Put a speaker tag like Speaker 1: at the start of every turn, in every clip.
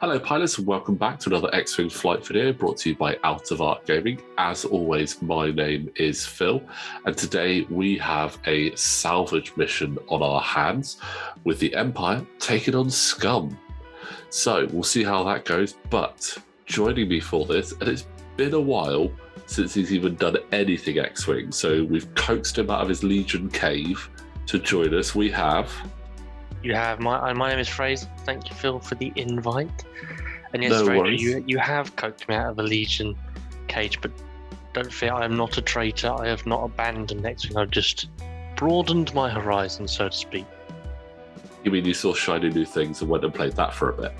Speaker 1: Hello pilots and welcome back to another X-Wing flight video brought to you by Out of Arc Gaming. As always, my name is Phil and today we have a salvage mission on our hands with the Empire taking on Scum. So we'll see how that goes, but joining me for this, and it's been a while since he's even done anything X-Wing, so we've coaxed him out of his Legion cave to join us. We have...
Speaker 2: My name is Fraser. Thank you, Phil, for the invite. And yes,
Speaker 1: No
Speaker 2: Fraser,
Speaker 1: worries.
Speaker 2: you have coaxed me out of the Legion cage, but don't fear, I am not a traitor. I have not abandoned X-Wing. I've just broadened my horizon, so to speak.
Speaker 1: You mean you saw shiny new things and went and played that for a bit?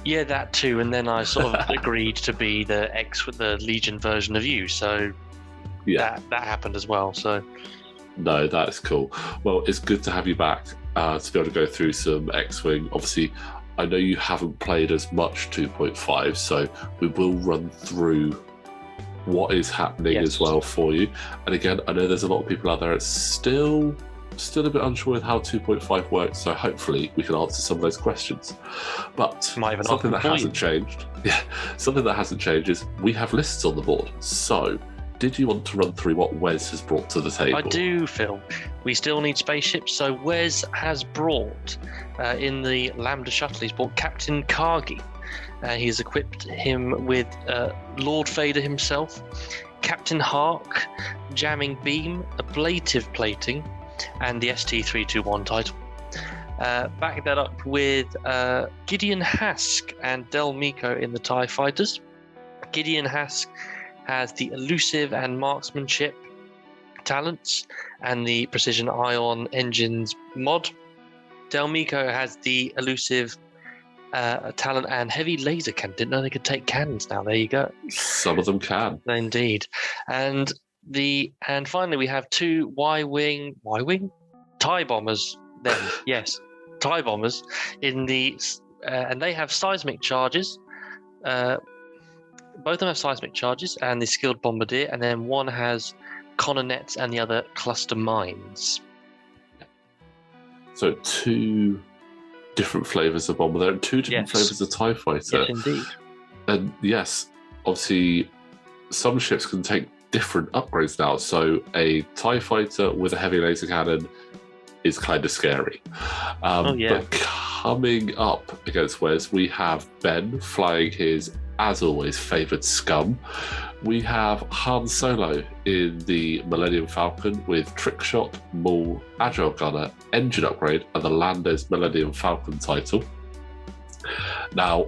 Speaker 2: Yeah, that too. And then I sort of agreed to be the Legion version of you. So
Speaker 1: Yeah.
Speaker 2: that happened as well. So
Speaker 1: No, that's cool. Well, it's good to have you back to be able to go through some X-Wing. Obviously, I know you haven't played as much 2.5, so we will run through what is happening as well for you. And again, I know there's a lot of people out there that's still a bit unsure with how 2.5 works, so hopefully we can answer some of those questions. But something that hasn't changed, something that hasn't changed is we have lists on the board. So did you want to run through what Wes has brought to the table?
Speaker 2: I do, Phil. We still need spaceships, so Wes has brought, in the Lambda shuttle, he's brought Captain Kagi. He's equipped him with Lord Vader himself, Captain Hark, Jamming Beam, Ablative Plating, and the ST-321 title. Back that up with Gideon Hask and Meeko in the TIE Fighters. Gideon Hask has the Elusive and Marksmanship talents and the Precision Ion Engines mod. Meeko has the Elusive talent and Heavy Laser Cannon. Didn't know they could take cannons now. There you go.
Speaker 1: Some of them can.
Speaker 2: Indeed. And finally we have two Y-wing TIE bombers. Then yes, TIE bombers in the and they have seismic charges. Both of them have seismic charges and the skilled bombardier, and then one has Connonets and the other cluster mines.
Speaker 1: So two different flavours of bomber there and two different flavours of TIE fighter.
Speaker 2: Yes, indeed.
Speaker 1: And yes, obviously some ships can take different upgrades now. So a TIE fighter with a heavy laser cannon is kind of scary. But coming up against Wes, we have Ben flying his, as always, favoured Scum. We have Han Solo in the Millennium Falcon with Trick Shot, Maul, Agile Gunner, Engine Upgrade, and the Lando's Millennium Falcon title. Now,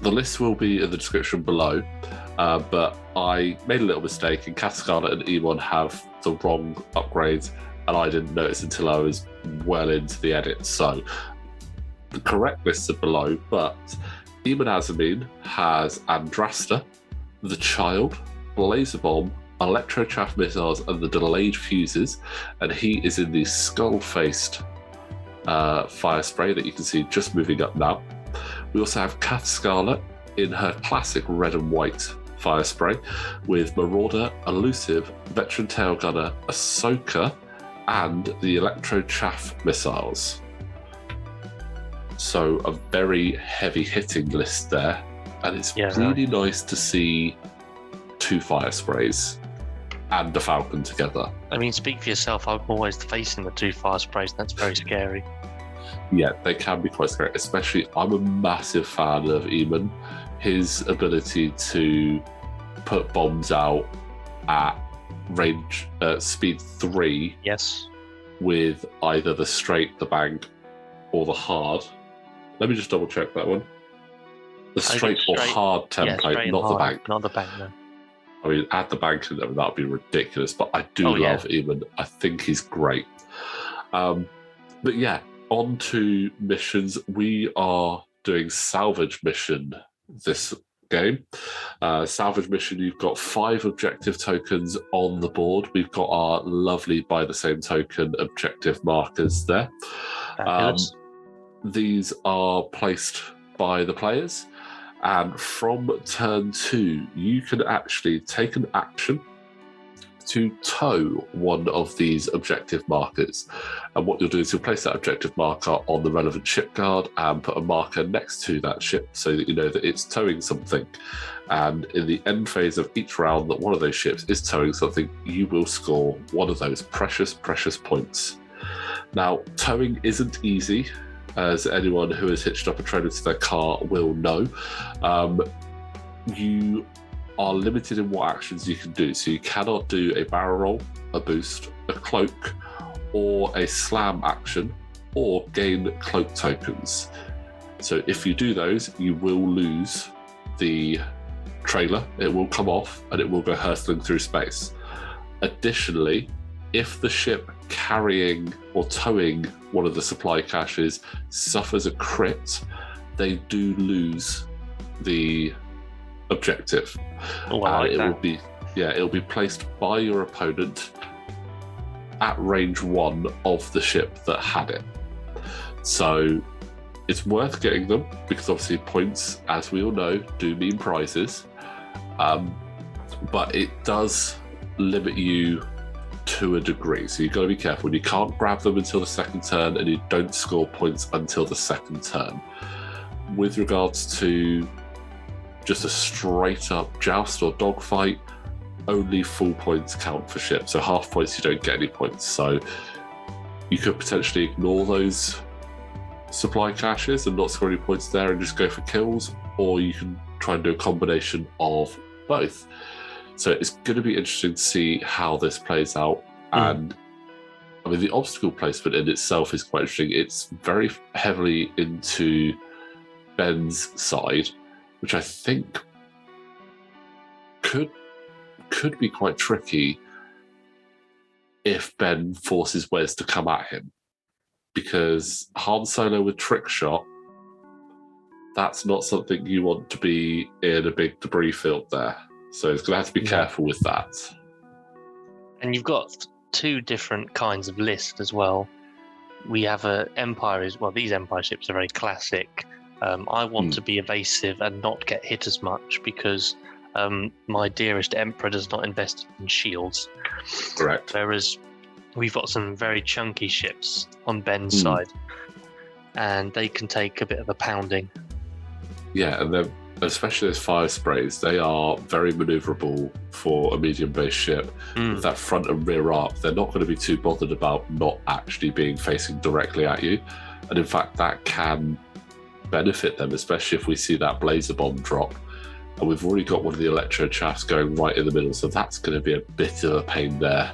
Speaker 1: the list will be in the description below, but I made a little mistake, and Kath Scarlet and Emon have the wrong upgrades, and I didn't notice until I was well into the edit. So the correct lists are below, but Emon Azzameen has Andrasta, the Child, Laser Bomb, Electro-Chaff Missiles, and the Delayed Fuses, and he is in the skull-faced fire spray that you can see just moving up now. We also have Kath Scarlet in her classic red and white fire spray with Marauder, Elusive, Veteran Tail Gunner, Ahsoka, and the Electro-Chaff Missiles. So a very heavy hitting list there, and it's really nice to see two fire sprays and the Falcon together.
Speaker 2: I mean, speak for yourself. I'm always facing the two fire sprays, and that's very scary.
Speaker 1: Yeah, they can be quite scary, especially I'm a massive fan of Emon. His ability to put bombs out at range speed 3 with either the straight, the bank, or the hard. Let me just double check that one. The straight or hard template, not the bank.
Speaker 2: Not the bank, no.
Speaker 1: I mean, add the bank in there, that would be ridiculous, but I do love Emon. I think he's great. But yeah, on to missions. We are doing Salvage Mission this game. Salvage Mission, you've got 5 objective tokens on the board. We've got our lovely by the same token objective markers there. These are placed by the players. And from turn 2, you can actually take an action to tow one of these objective markers. And what you'll do is you'll place that objective marker on the relevant ship guard and put a marker next to that ship so that you know that it's towing something. And in the end phase of each round that one of those ships is towing something, you will score one of those precious, precious points. Now, towing isn't easy, as anyone who has hitched up a trailer to their car will know. You are limited in what actions you can do. So you cannot do a barrel roll, a boost, a cloak, or a slam action, or gain cloak tokens. So if you do those, you will lose the trailer. It will come off and it will go hurtling through space. Additionally, if the ship carrying or towing one of the supply caches suffers a crit, they do lose the objective.
Speaker 2: Oh, I like that.
Speaker 1: It'll be placed by your opponent at range 1 of the ship that had it. So it's worth getting them because obviously points, as we all know, do mean prizes. But it does limit you to a degree, so you've got to be careful. You can't grab them until the second turn, and you don't score points until the second turn. With regards to just a straight up joust or dogfight, only full points count for ships. So half points, you don't get any points. So you could potentially ignore those supply caches and not score any points there and just go for kills, or you can try and do a combination of both. So it's going to be interesting to see how this plays out. And I mean, the obstacle placement in itself is quite interesting. It's very heavily into Ben's side, which I think could be quite tricky if Ben forces Wes to come at him. Because Han Solo with trick shot, that's not something you want to be in a big debris field there. So it's going to have to be careful with that.
Speaker 2: And you've got 2 different kinds of list as well. We have these Empire ships are very classic. I want to be evasive and not get hit as much because my dearest Emperor does not invest in shields.
Speaker 1: Correct.
Speaker 2: Whereas we've got some very chunky ships on Ben's side, and they can take a bit of a pounding.
Speaker 1: Yeah, and then especially those fire sprays, they are very maneuverable for a medium-based ship. With that front and rear arc, they're not going to be too bothered about not actually being facing directly at you. And in fact, that can benefit them, especially if we see that blazer bomb drop. And we've already got one of the Electro-Chaffs going right in the middle, so that's going to be a bit of a pain there,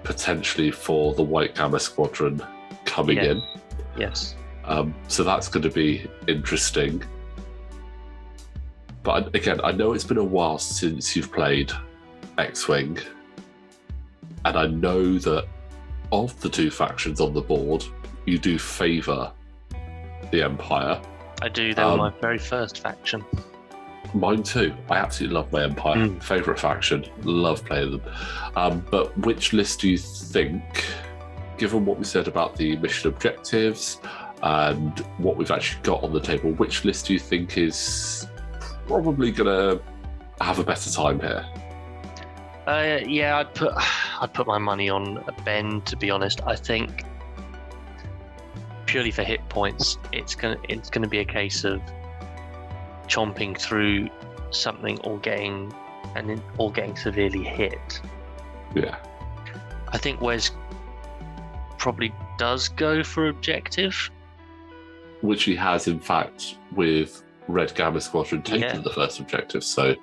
Speaker 1: potentially for the White Gamma Squadron coming in.
Speaker 2: Yes.
Speaker 1: So that's going to be interesting. But again, I know it's been a while since you've played X-Wing, and I know that of the 2 factions on the board, you do favour the Empire.
Speaker 2: I do. They were my very first faction.
Speaker 1: Mine too. I absolutely love my Empire. Favourite faction. Love playing them. But which list do you think, given what we said about the mission objectives and what we've actually got on the table, which list do you think is probably going to have a better time here?
Speaker 2: I'd put my money on Ben, to be honest. I think purely for hit points, it's gonna be a case of chomping through something or getting severely hit.
Speaker 1: Yeah.
Speaker 2: I think Wes probably does go for objective,
Speaker 1: which he has, in fact, with Red Gamma Squadron taking the first objective. So,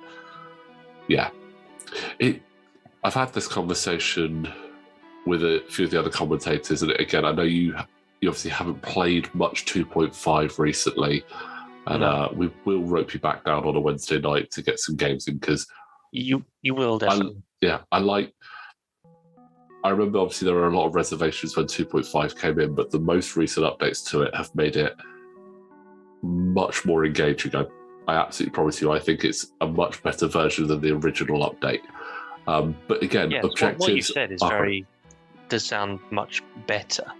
Speaker 1: yeah. I've had this conversation with a few of the other commentators, and again, I know you obviously haven't played much 2.5 recently, and we will rope you back down on a Wednesday night to get some games in, because
Speaker 2: you will definitely.
Speaker 1: I remember obviously there were a lot of reservations when 2.5 came in, but the most recent updates to it have made it much more engaging. I absolutely promise you, I think it's a much better version than the original update. But again, objectives.
Speaker 2: What you said is does sound much better.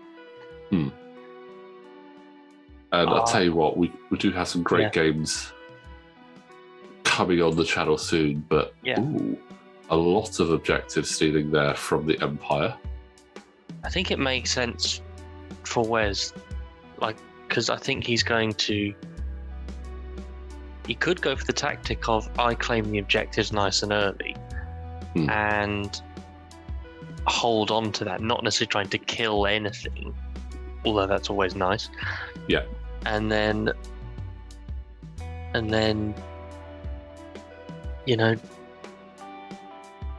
Speaker 1: And I'll tell you what, we do have some great games coming on the channel soon, but a lot of objective stealing there from the Empire.
Speaker 2: I think it makes sense for Wes, because I think he could go for the tactic of I claim the objectives nice and early and hold on to that, not necessarily trying to kill anything, although that's always nice.
Speaker 1: Yeah.
Speaker 2: And then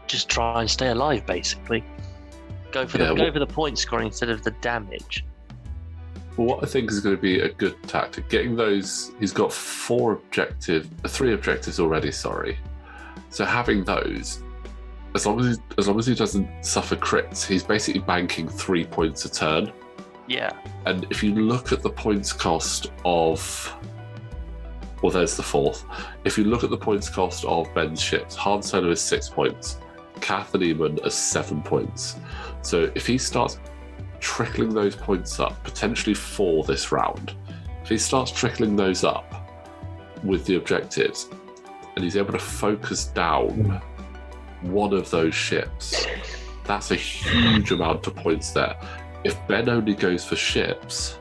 Speaker 2: just try and stay alive, basically. Go for the point scoring instead of the damage.
Speaker 1: Well, what I think is going to be a good tactic, getting those, he's got 3 objectives already, sorry. So having those, as long as he doesn't suffer crits, he's basically banking 3 points a turn.
Speaker 2: Yeah.
Speaker 1: And if you look at the points cost of, well, there's the 4th. If you look at the points cost of Ben's ships, Han Solo is 6 points, Kath and Emon are 7 points. So if he starts trickling those points up, potentially for this round, if he starts trickling those up with the objectives, and he's able to focus down one of those ships, that's a huge amount of points there. If Ben only goes for ships,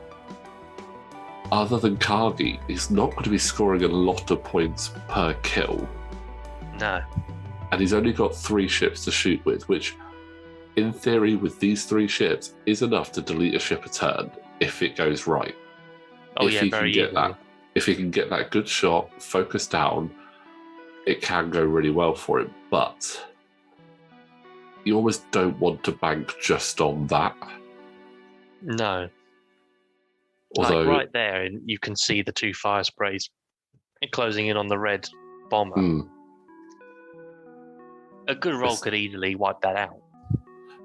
Speaker 1: other than Kagi, he's not going to be scoring a lot of points per kill.
Speaker 2: No.
Speaker 1: And he's only got 3 ships to shoot with, which, in theory, with these 3 ships, is enough to delete a ship a turn if it goes right.
Speaker 2: Oh, if he can get
Speaker 1: that, if he can get that good shot, focus down, it can go really well for him. But you almost don't want to bank just on that.
Speaker 2: No.
Speaker 1: Although,
Speaker 2: right there, you can see the 2 fire sprays closing in on the red bomber. A good roll could easily wipe that out.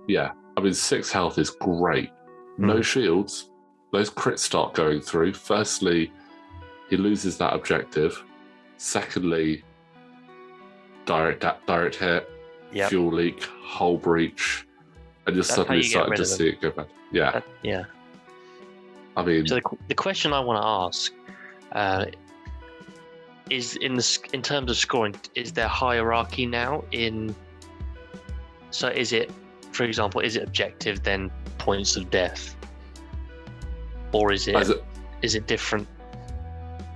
Speaker 1: Yeah, I mean, 6 health is great. No shields. Those crits start going through. Firstly, he loses that objective. Secondly, direct hit, fuel leak, hull breach, and you're suddenly starting to see it go bad. Yeah.
Speaker 2: Yeah.
Speaker 1: I mean,
Speaker 2: so the question I want to ask is in terms of scoring, is there hierarchy now in? So is it, for example, is it objective then points of death, or is it different?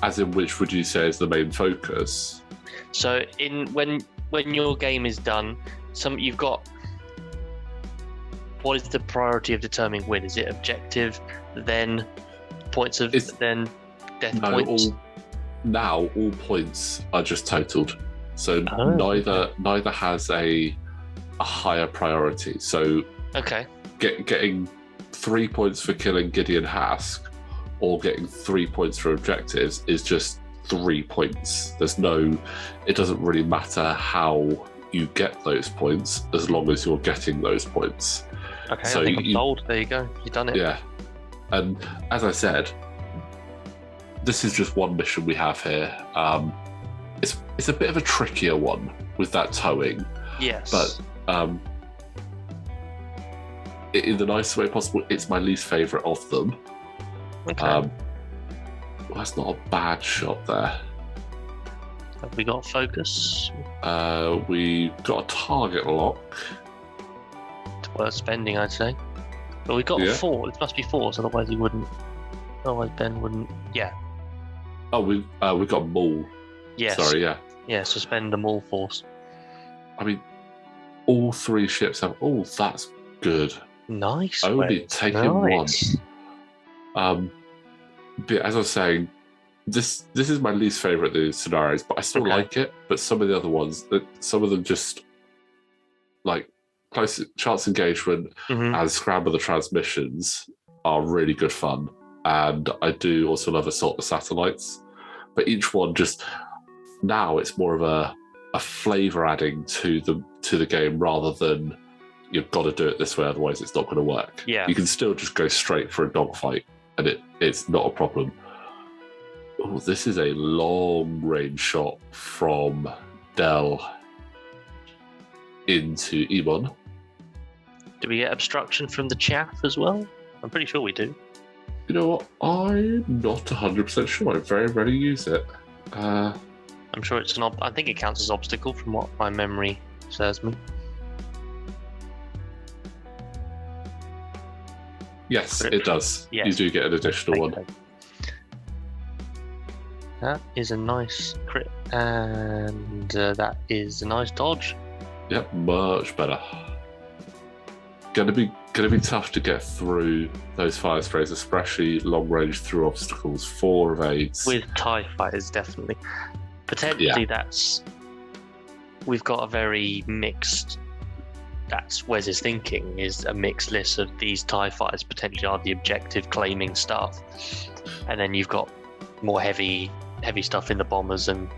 Speaker 1: As in, which would you say is the main focus?
Speaker 2: So when your game is done, you've got. What is the priority of determining win? Is it objective, then points of, then death points?
Speaker 1: All points are just totaled. So neither has a higher priority. So getting 3 points for killing Gideon Hask or getting 3 points for objectives is just 3 points. It doesn't really matter how you get those points as long as you're getting those points.
Speaker 2: Okay, so I think I'm sold. There you go. You've done it.
Speaker 1: Yeah. And as I said, this is just one mission we have here. It's a bit of a trickier one with that towing.
Speaker 2: Yes.
Speaker 1: But in the nicest way possible, it's my least favourite of them.
Speaker 2: Okay.
Speaker 1: That's not a bad shot there.
Speaker 2: Have we got focus?
Speaker 1: We got a target lock.
Speaker 2: It's worth spending, I'd say. But we got 4. It must be 4, so otherwise he wouldn't. Otherwise Ben wouldn't. Yeah.
Speaker 1: Oh, we got Maul.
Speaker 2: Yes.
Speaker 1: Sorry, yeah.
Speaker 2: Yeah, suspend the Maul force.
Speaker 1: I mean, all 3 ships have. Oh, that's good.
Speaker 2: Nice.
Speaker 1: Only taking 1. But as I was saying, this is my least favourite of the scenarios, but I still like it. But some of the other ones, some of them just like close chance engagement and scramble the transmissions are really good fun. And I do also love Assault the Satellites, but each one just now it's more of a flavour adding to the game rather than you've got to do it this way, otherwise it's not going to work.
Speaker 2: Yeah,
Speaker 1: you can still just go straight for a dogfight, and it's not a problem. Oh, this is a long range shot from Del into Emon.
Speaker 2: Do we get obstruction from the chaff as well? I'm pretty sure we do.
Speaker 1: You know what? I'm not 100% sure. I very rarely use it.
Speaker 2: I'm sure it's I think it counts as obstacle from what my memory serves me.
Speaker 1: Yes, it does. Yes. You do get an additional one.
Speaker 2: That is a nice crit, and that is a nice dodge.
Speaker 1: Yep, much better. Gonna be tough to get through those fire sprays, especially long range through obstacles. 4 evades
Speaker 2: with TIE fighters, definitely. Potentially, we've got a very mixed. That's Wes's thinking, is a mixed list of these TIE fighters potentially are the objective claiming stuff, and then you've got more heavy stuff in the bombers, and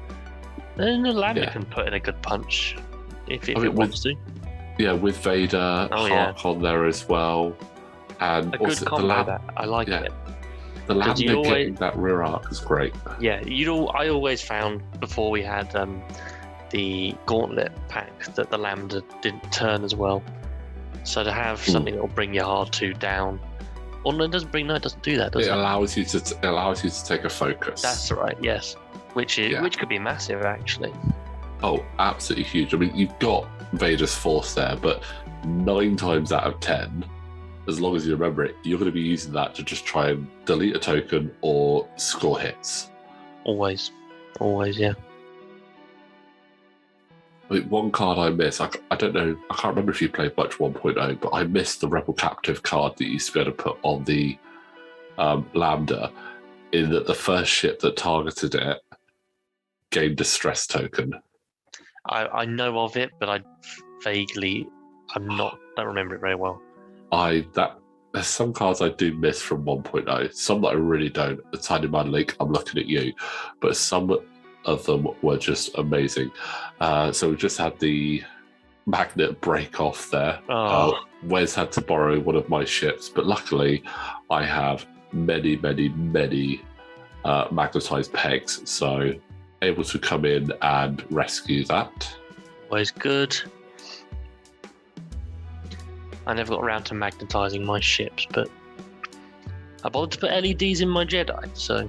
Speaker 2: then the Lando can put in a good punch if it wants to.
Speaker 1: Yeah, with Vader, Hark on there as well, and
Speaker 2: a good combo. I like it.
Speaker 1: The Lando getting that rear arc is great.
Speaker 2: Yeah, I always found before we had the Gauntlet pack that the Lambda didn't turn as well. So to have something that will bring your R2 down. Well, no, it doesn't do that, does it? It
Speaker 1: allows you to take a focus.
Speaker 2: That's right, yes. Which could be massive, actually.
Speaker 1: Oh, absolutely huge. I mean, you've got Vader's force there, but 9 times out of 10, as long as you remember it, you're going to be using that to just try and delete a token or score hits.
Speaker 2: Always, yeah.
Speaker 1: I mean, one card I miss, I don't know, I can't remember if you played much 1.0, but I missed the Rebel Captive card that you used to be able to put on the Lambda, in that the first ship that targeted it gained a stress token.
Speaker 2: I know of it, but I don't remember it very well.
Speaker 1: There's some cards I do miss from 1.0, some that I really don't. The Tiny Man Link, I'm looking at you, but some of them were just amazing. So we just had the magnet break off there. Wes had to borrow one of my ships, but luckily I have many magnetized pegs, so able to come in and rescue that.
Speaker 2: Always good. I never got around to magnetizing my ships, but I bothered to put LEDs in my Jedi, so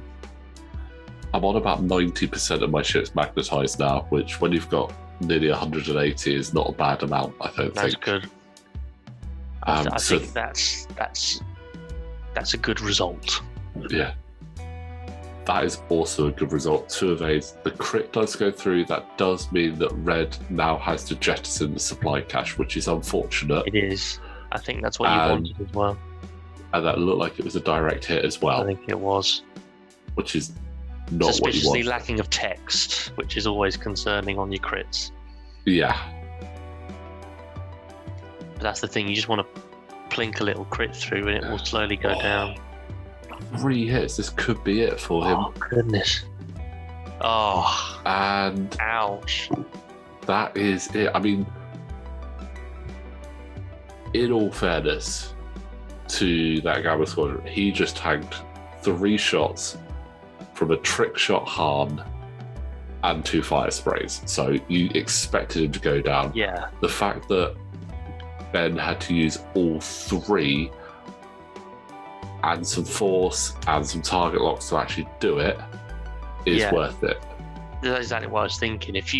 Speaker 1: I'm on about 90% of my ships magnetized now, which when you've got nearly 180 is not a bad amount, I don't think.
Speaker 2: That's good. I think that's a good result.
Speaker 1: Yeah. That is also a good result. 2 evades. The crit does go through. That does mean that Red now has to jettison the supply cache, which is unfortunate.
Speaker 2: It is. I think that's what you wanted as well.
Speaker 1: And that looked like it was a direct hit as well.
Speaker 2: I think it was.
Speaker 1: Which is not what you want.
Speaker 2: Suspiciously lacking of text, which is always concerning on your crits.
Speaker 1: Yeah.
Speaker 2: But that's the thing. You just want to plink a little crit through and it will slowly go down.
Speaker 1: 3 hits. This could be it for him.
Speaker 2: Oh, goodness. Oh.
Speaker 1: And
Speaker 2: ouch.
Speaker 1: That is it. I mean, in all fairness to that Gamma Squadron, he just tanked 3 shots from a trick shot Han and 2 fire sprays. So you expected him to go down.
Speaker 2: Yeah.
Speaker 1: The fact that Ben had to use all 3 and some force and some target locks to actually do it is worth it.
Speaker 2: That's exactly what I was thinking. If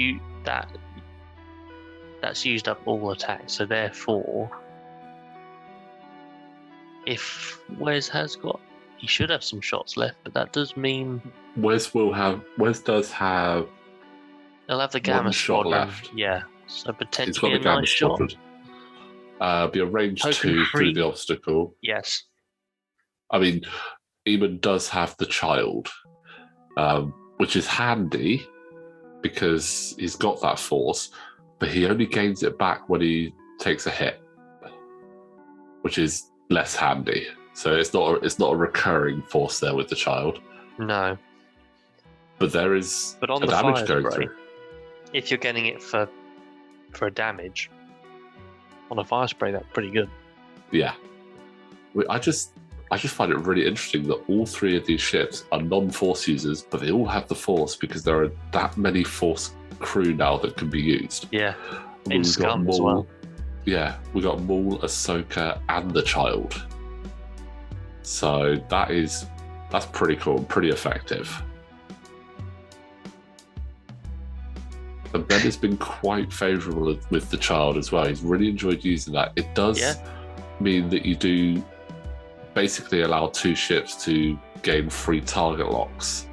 Speaker 2: that's used up all attacks, so therefore, if Wes has got, he should have some shots left, but that does mean
Speaker 1: Wes does have.
Speaker 2: He'll have the Gamma
Speaker 1: shot left.
Speaker 2: Yeah, so potentially a nice shot.
Speaker 1: Be a range 2 through the obstacle.
Speaker 2: Yes.
Speaker 1: I mean, Emon does have the child, which is handy because he's got that force, but he only gains it back when he takes a hit, which is less handy. So it's not a recurring force there with the child.
Speaker 2: No.
Speaker 1: But there is
Speaker 2: on
Speaker 1: a
Speaker 2: the
Speaker 1: damage going through.
Speaker 2: If you're getting it for a damage on a fire spray, that's pretty good.
Speaker 1: Yeah. I just find it really interesting that all 3 of these ships are non-force users, but they all have the force because there are that many force crew now that can be used.
Speaker 2: Yeah. In Scum as well.
Speaker 1: Yeah, we got Maul, Ahsoka, and the child. So that's pretty cool, pretty effective. And Ben has been quite favourable with the child as well. He's really enjoyed using that. It does mean that you do basically allow 2 ships to gain 3 target locks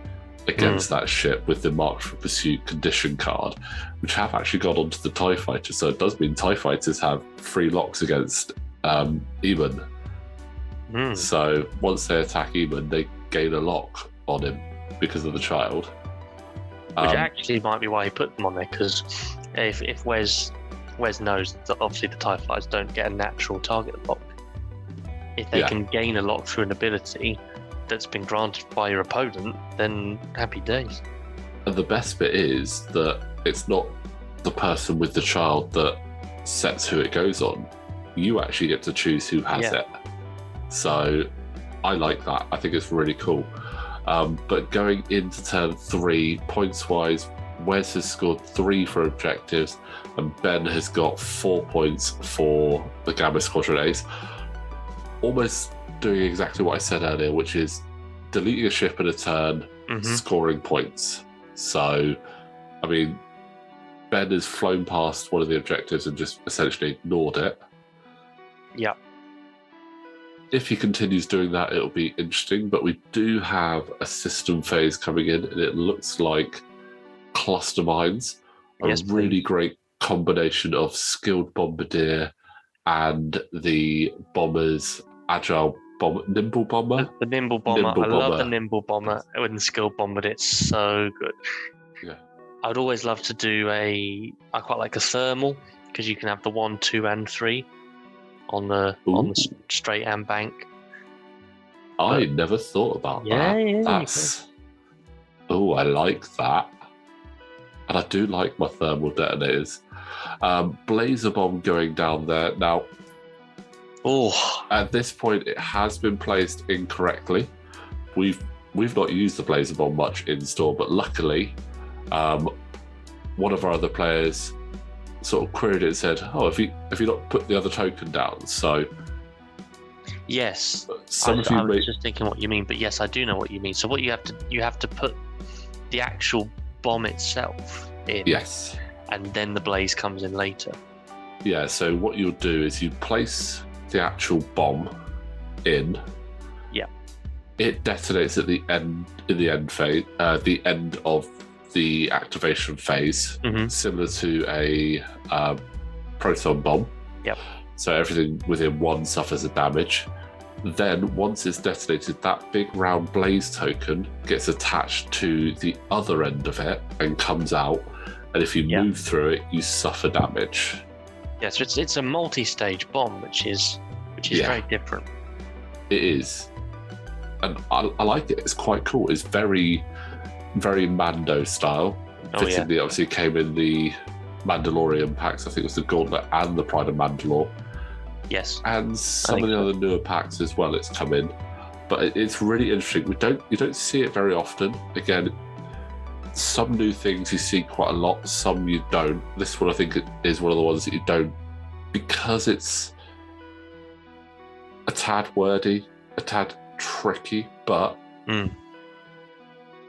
Speaker 1: against that ship with the Mark for Pursuit condition card, which have actually gone onto the TIE Fighter. So it does mean TIE Fighters have 3 locks against Emon. So once they attack Emon, they gain a lock on him because of the child.
Speaker 2: Which actually might be why he put them on there, because if Wes knows that obviously the TIE Fighters don't get a natural target lock, if they can gain a lock through an ability that's been granted by your opponent, then happy days.
Speaker 1: And the best bit is that it's not the person with the child that sets who it goes on. You actually get to choose who has it. So I like that. I think it's really cool. But going into turn 3, points-wise, Wes has scored 3 for objectives, and Ben has got 4 points for the Gamma Squadron Ace. Almost doing exactly what I said earlier, which is deleting a ship in a turn, scoring points. So, I mean, Ben has flown past one of the objectives and just essentially ignored it.
Speaker 2: Yeah.
Speaker 1: If he continues doing that, it'll be interesting, but we do have a system phase coming in, and it looks like cluster mines, a really great combination of skilled Bombardier and the bomber's agile nimble bomber.
Speaker 2: The nimble bomber. I love the nimble bomber with the skilled bomber. It's so good.
Speaker 1: Yeah.
Speaker 2: I'd always love to do I quite like a thermal, because you can have the 1, 2, and 3 on the straight and bank.
Speaker 1: I never thought about that.
Speaker 2: Yeah.
Speaker 1: That's I like that. And I do like my thermal detonators. Blazer bomb going down there. Now, at this point, it has been placed incorrectly. We've not used the Blazer bomb much in store, but luckily, one of our other players sort of queried it and said, have you not put the other token down? So
Speaker 2: yes, I was just thinking what you mean, but yes, I do know what you mean. So what you have to put the actual bomb itself in.
Speaker 1: Yes.
Speaker 2: And then the blaze comes in later.
Speaker 1: Yeah, so what you'll do is you place the actual bomb in.
Speaker 2: Yeah.
Speaker 1: It detonates at the end phase, the end of the activation phase, similar to a proton bomb.
Speaker 2: Yep.
Speaker 1: So everything within 1 suffers a damage. Then once it's detonated, that big round blaze token gets attached to the other end of it and comes out. And if you move through it, you suffer damage.
Speaker 2: Yeah, so it's a multi-stage bomb, which is very different.
Speaker 1: It is, and I like it. It's quite cool. It's very, very Mando style. Fittingly, obviously, came in the Mandalorian packs. I think it was the Gauntlet and the Pride of Mandalore.
Speaker 2: Yes,
Speaker 1: and some of the other newer packs as well. It's come in, but it's really interesting. You don't see it very often. Again, some new things you see quite a lot, some you don't. This one I think is one of the ones that you don't, because it's a tad wordy, a tad tricky, but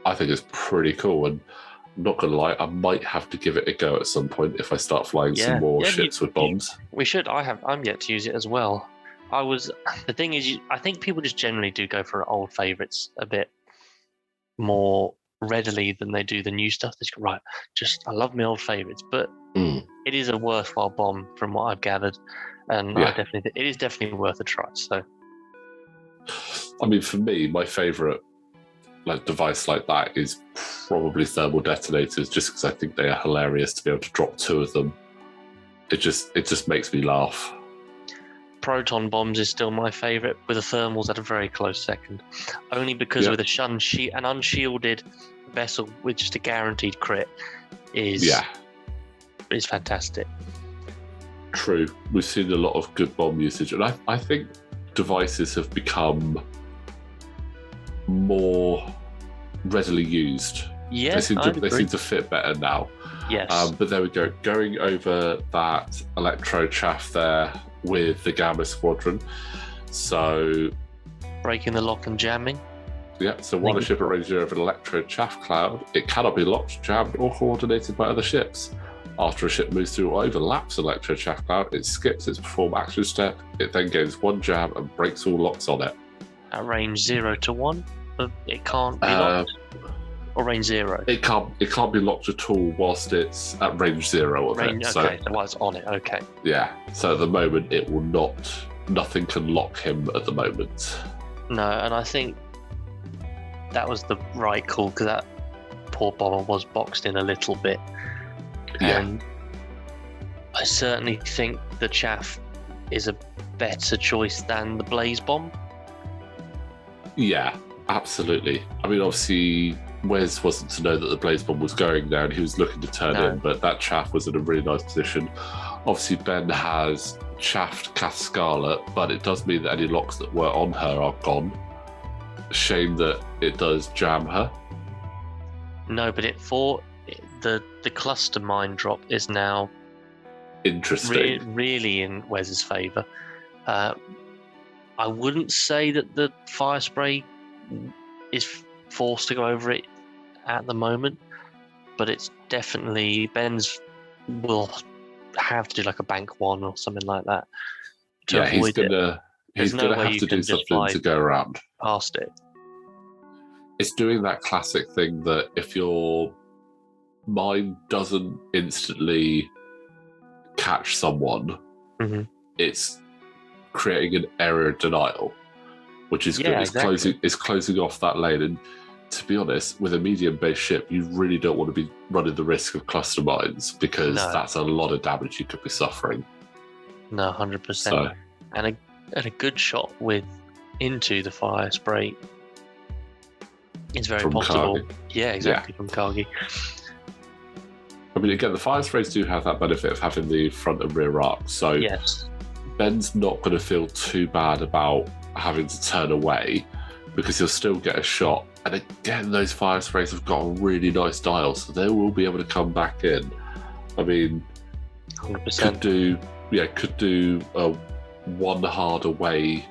Speaker 1: I think it's pretty cool. And I'm not going to lie, I might have to give it a go at some point if I start flying some more ships with bombs.
Speaker 2: We should. I'm yet to use it as well. The thing is, I think people just generally do go for old favourites a bit more readily than they do the new stuff. They just go, right, I love my old favourites, but it is a worthwhile bomb from what I've gathered, and it is definitely worth a try. So,
Speaker 1: I mean, for me, my favourite device like that is probably thermal detonators, just because I think they are hilarious to be able to drop 2 of them. It just makes me laugh.
Speaker 2: Proton bombs is still my favourite, with the thermals at a very close second, only because with an unshielded vessel with just a guaranteed crit is fantastic.
Speaker 1: True, we've seen a lot of good bomb usage, and I think devices have become more readily used.
Speaker 2: Yeah,
Speaker 1: they seem to fit better now.
Speaker 2: Yes.
Speaker 1: But there we go. Going over that Electro-Chaff there with the Gamma Squadron. So
Speaker 2: breaking the lock and jamming.
Speaker 1: Yeah, so while a ship at range 0 of an Electro-Chaff cloud, it cannot be locked, jammed, or coordinated by other ships. After a ship moves through or overlaps Electro-Chaff cloud, it skips its perform action step. It then gains 1 jam and breaks all locks on it.
Speaker 2: At range 0 to 1, it can't be locked. Or range 0.
Speaker 1: It can't be locked at all whilst it's at range 0 of it.
Speaker 2: Okay, so while it's on it, okay.
Speaker 1: Yeah. So at the moment, it will not. Nothing can lock him at the moment.
Speaker 2: No, and I think that was the right call because that poor bomber was boxed in a little bit.
Speaker 1: Yeah.
Speaker 2: And I certainly think the Chaff is a better choice than the Blaze Bomb.
Speaker 1: Yeah, absolutely. I mean, obviously, Wes wasn't to know that the Blaze Bomb was going there and he was looking to turn in, but that Chaff was in a really nice position. Obviously, Ben has chaffed Kath Scarlet, but it does mean that any locks that were on her are gone. Shame that it does jam her.
Speaker 2: No, but the cluster mine drop is now
Speaker 1: interesting.
Speaker 2: Really in Wes's favour. I wouldn't say that the fire spray is forced to go over it at the moment, but it's definitely Ben's will have to do like a bank 1 or something like that.
Speaker 1: Yeah, he's gonna have to do something to go around
Speaker 2: past it.
Speaker 1: It's doing that classic thing that if your mine doesn't instantly catch someone, it's creating an area of denial, which is good. It's closing off that lane. And to be honest, with a medium-based ship, you really don't want to be running the risk of cluster mines because that's a lot of damage you could be suffering.
Speaker 2: No, 100%. So, and a good shot into the fire spray is very possible.
Speaker 1: Kagi.
Speaker 2: Yeah, exactly, from Kagi.
Speaker 1: I mean, again, the fire sprays do have that benefit of having the front and rear arc. So
Speaker 2: yes,
Speaker 1: Ben's not going to feel too bad about having to turn away because he'll still get a shot. And again, those fire sprays have got a really nice dial, so they will be able to come back in. I mean,
Speaker 2: 100%.
Speaker 1: Could do a 1 hard away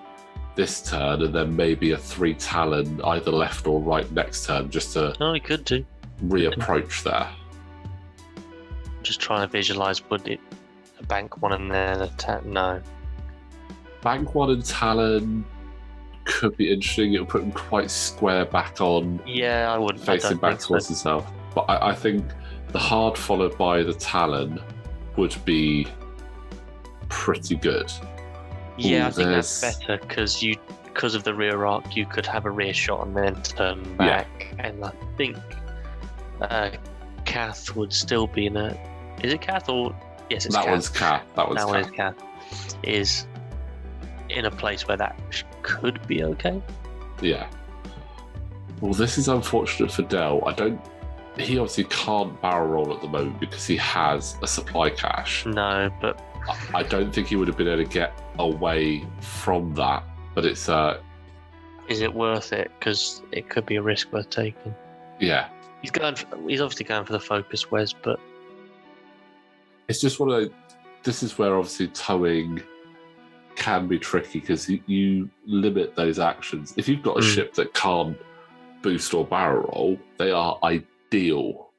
Speaker 1: this turn, and then maybe a 3 Talon either left or right next turn, just to
Speaker 2: he could do
Speaker 1: reapproach there.
Speaker 2: Just trying to visualize, would it a bank 1 and then attack? No.
Speaker 1: Bank 1 and Talon could be interesting. It would put him quite square back on.
Speaker 2: Yeah, I would.
Speaker 1: Facing back towards himself. But I think the hard followed by the Talon would be pretty good.
Speaker 2: Yeah, I think that's better because of the rear arc, you could have a rear shot and then turn back. Yeah. And I think Kath would still be in a. Is it Kath or yes? It's
Speaker 1: that
Speaker 2: Kath.
Speaker 1: One's Kath. That one is
Speaker 2: Kath. Is in a place where that could be okay.
Speaker 1: Yeah. Well, this is unfortunate for Del. He obviously can't barrel roll at the moment because he has a supply cache.
Speaker 2: No, but
Speaker 1: I don't think he would have been able to get away from that. But it's
Speaker 2: is it worth it? Because it could be a risk worth taking.
Speaker 1: Yeah.
Speaker 2: He's obviously going for the focus, Wes, but
Speaker 1: it's just one of those. This is where obviously towing can be tricky because you limit those actions. If you've got a ship that can't boost or barrel roll, they are ideal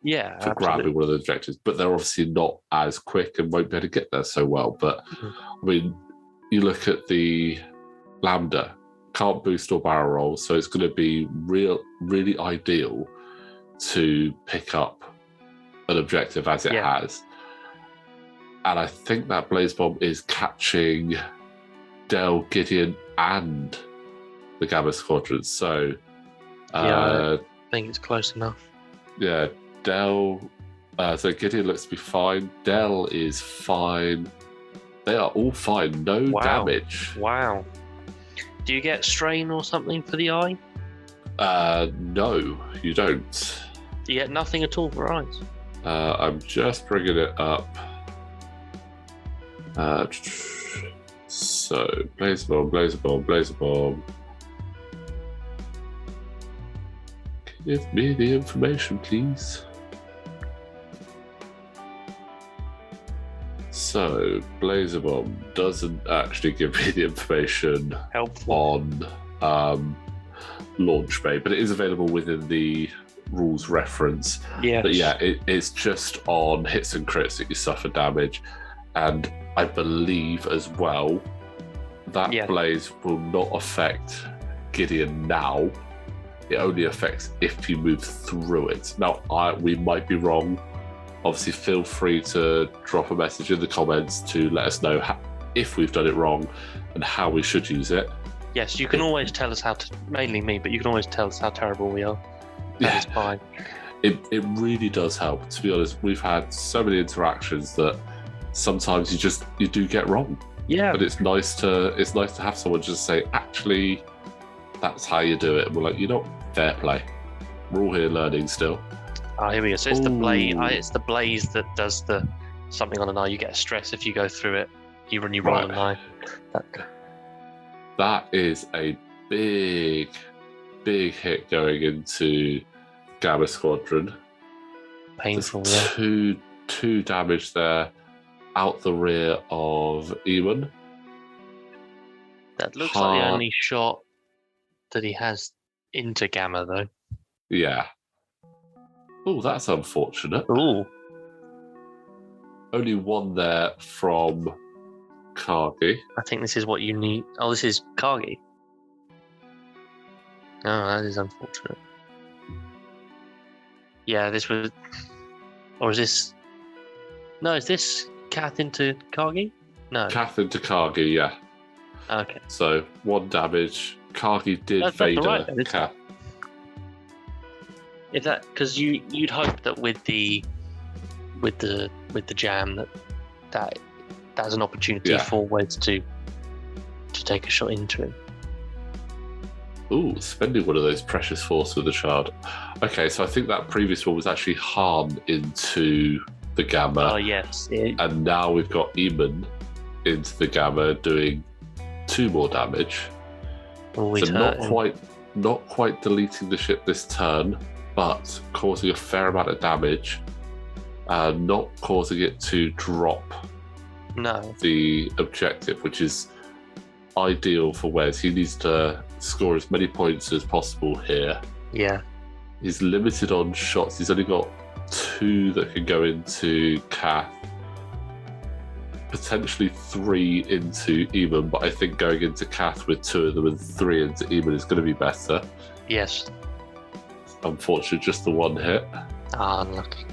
Speaker 1: for grabbing one of those objectives, but they're obviously not as quick and won't be able to get there so well. But I mean, you look at the Lambda, can't boost or barrel roll, so it's going to be really ideal to pick up an objective as it has. And I think that Blaze Bomb is catching Del, Gideon, and the Gamma Squadron. So,
Speaker 2: I think it's close enough.
Speaker 1: Yeah, Del. So Gideon looks to be fine. Del is fine. They are all fine. No damage.
Speaker 2: Wow. Do you get strain or something for the eye?
Speaker 1: No, you don't.
Speaker 2: You get nothing at all for eyes.
Speaker 1: I'm just bringing it up. So, Blaze Bomb. Give me the information, please. So, Blaze Bomb doesn't actually give me the information
Speaker 2: helpful
Speaker 1: on launch bay, but it is available within the rules reference.
Speaker 2: Yeah.
Speaker 1: But yeah, it's just on hits and crits that you suffer damage. And I believe as well that blaze will not affect Gideon now. It only affects if you move through it. Now, we might be wrong. Obviously, feel free to drop a message in the comments to let us know if we've done it wrong and how we should use it.
Speaker 2: Yes, you can always tell us mainly me, but you can always tell us how terrible we are. That is fine.
Speaker 1: It really does help. To be honest, we've had so many interactions that sometimes you do get wrong.
Speaker 2: Yeah.
Speaker 1: But it's nice to have someone just say, actually, that's how you do it. And we're like, fair play. We're all here learning still.
Speaker 2: Here we go. So it's the blaze. It's the blaze that does the something on an eye. You get a stress if you go through it. Even when you roll an eye.
Speaker 1: That is a big hit going into Gamma Squadron.
Speaker 2: Painful.
Speaker 1: There's two damage there out the rear of Emon.
Speaker 2: That looks like the only shot that he has into Gamma, though.
Speaker 1: Yeah. Oh, that's unfortunate.
Speaker 2: Ooh.
Speaker 1: Only one there from Kagi.
Speaker 2: I think this is what you need. Oh, this is Kagi. Oh, that is unfortunate. Yeah, this was... Or is this... No, is this Kath into Kagi? No.
Speaker 1: Kath into Kagi, yeah.
Speaker 2: Okay.
Speaker 1: So, 1 damage. Kagi did Vader Kath.
Speaker 2: If that... Because you'd hope that with the jam that's an opportunity for Weds to take a shot into him.
Speaker 1: Ooh, spending one of those precious force with the shard. Okay, so I think that previous one was actually harm into the Gamma.
Speaker 2: Oh, yes.
Speaker 1: And now we've got Emon into the Gamma doing 2 more damage.
Speaker 2: Always
Speaker 1: so not quite deleting the ship this turn, but causing a fair amount of damage. Not causing it to drop the objective, which is ideal for Wes. He needs to score as many points as possible here.
Speaker 2: Yeah.
Speaker 1: He's limited on shots. He's only got 2 that can go into Kath. Potentially 3 into Emon, but I think going into Kath with 2 of them and 3 into Emon is going to be better.
Speaker 2: Yes.
Speaker 1: Unfortunately, just the 1 hit.
Speaker 2: Unlucky.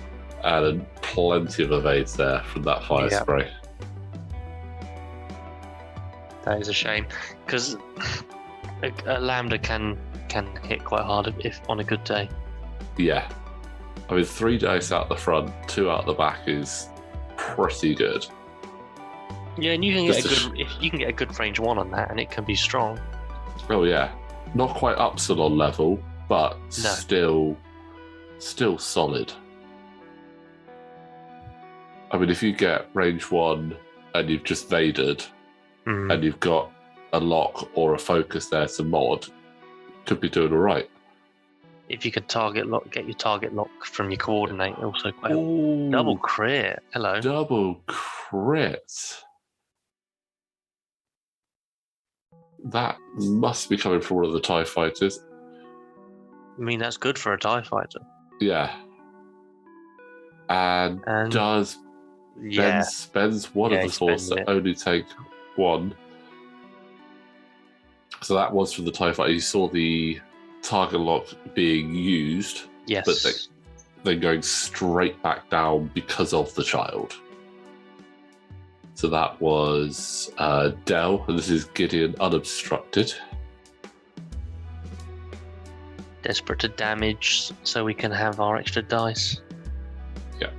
Speaker 1: And then plenty of evades there from that fire spray.
Speaker 2: That is a shame, because a Lambda can hit quite hard if on a good day.
Speaker 1: Yeah. I mean, 3 dice out the front, 2 out the back is pretty good.
Speaker 2: Yeah, and you can get a good range 1 on that, and it can be strong.
Speaker 1: Oh yeah, not quite Upsilon level, but still solid. I mean, if you get range 1 and you've just Vadered, and you've got a lock or a focus there to mod, could be doing all right.
Speaker 2: If you could get your target lock from your coordinate, also quite.
Speaker 1: Ooh,
Speaker 2: double crit. Hello.
Speaker 1: Double crit. That must be coming from one of the TIE fighters.
Speaker 2: I mean, that's good for a TIE fighter.
Speaker 1: Yeah. And does spends one of the force to only take 1. So that was from the TIE fighter. You saw the target lock being used, but then going straight back down because of the child. So that was Del, and this is Gideon unobstructed.
Speaker 2: Desperate to damage so we can have our extra dice.
Speaker 1: Yeah.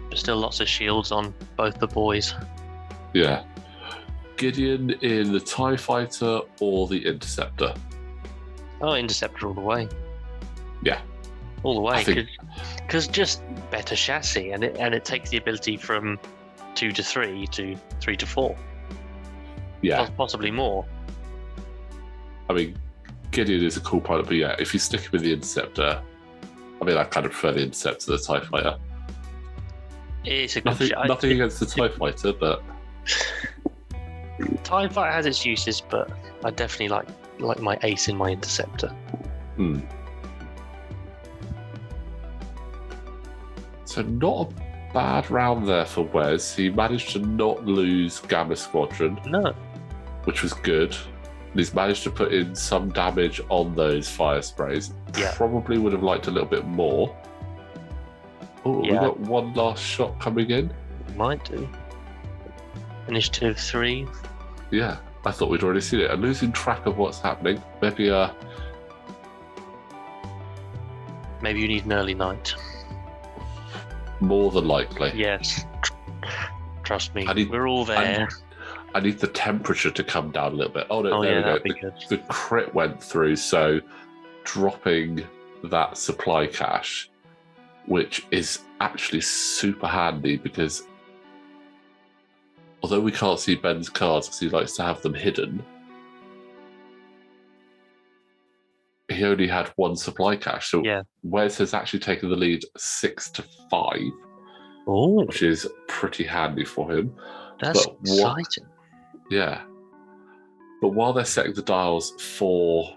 Speaker 2: There's still lots of shields on both the boys.
Speaker 1: Yeah. Gideon in the TIE Fighter or the Interceptor?
Speaker 2: Oh, Interceptor all the way.
Speaker 1: Yeah.
Speaker 2: All the way. Because just better chassis, and it takes the ability from 2 to 3 to 3 to 4.
Speaker 1: Yeah.
Speaker 2: Possibly more.
Speaker 1: I mean, Gideon is a cool pilot, but yeah, if you stick him with the Interceptor, I mean, I kind of prefer the Interceptor to the TIE Fighter.
Speaker 2: It's a good
Speaker 1: nothing against the TIE Fighter, but
Speaker 2: TIE Fighter has its uses, but I definitely like my Ace in my Interceptor.
Speaker 1: So not a bad round there for Wes. He managed to not lose Gamma Squadron.
Speaker 2: No.
Speaker 1: Which was good. He's managed to put in some damage on those fire sprays.
Speaker 2: Yeah.
Speaker 1: Probably would have liked a little bit more. Oh, we got one last shot coming in.
Speaker 2: Might do. Initiative 3.
Speaker 1: Yeah, I thought we'd already seen it. I'm losing track of what's happening. Maybe
Speaker 2: you need an early night.
Speaker 1: More than likely.
Speaker 2: Yes. Trust me, we're all there.
Speaker 1: I need the temperature to come down a little bit. Oh, no, there we go.
Speaker 2: That'd be good.
Speaker 1: The crit went through, so dropping that supply cache, which is actually super handy because although we can't see Ben's cards because he likes to have them hidden, he only had one supply cache. So Wes has actually taken the lead 6-5, which is pretty handy for him.
Speaker 2: That's exciting.
Speaker 1: Yeah. But while they're setting the dials for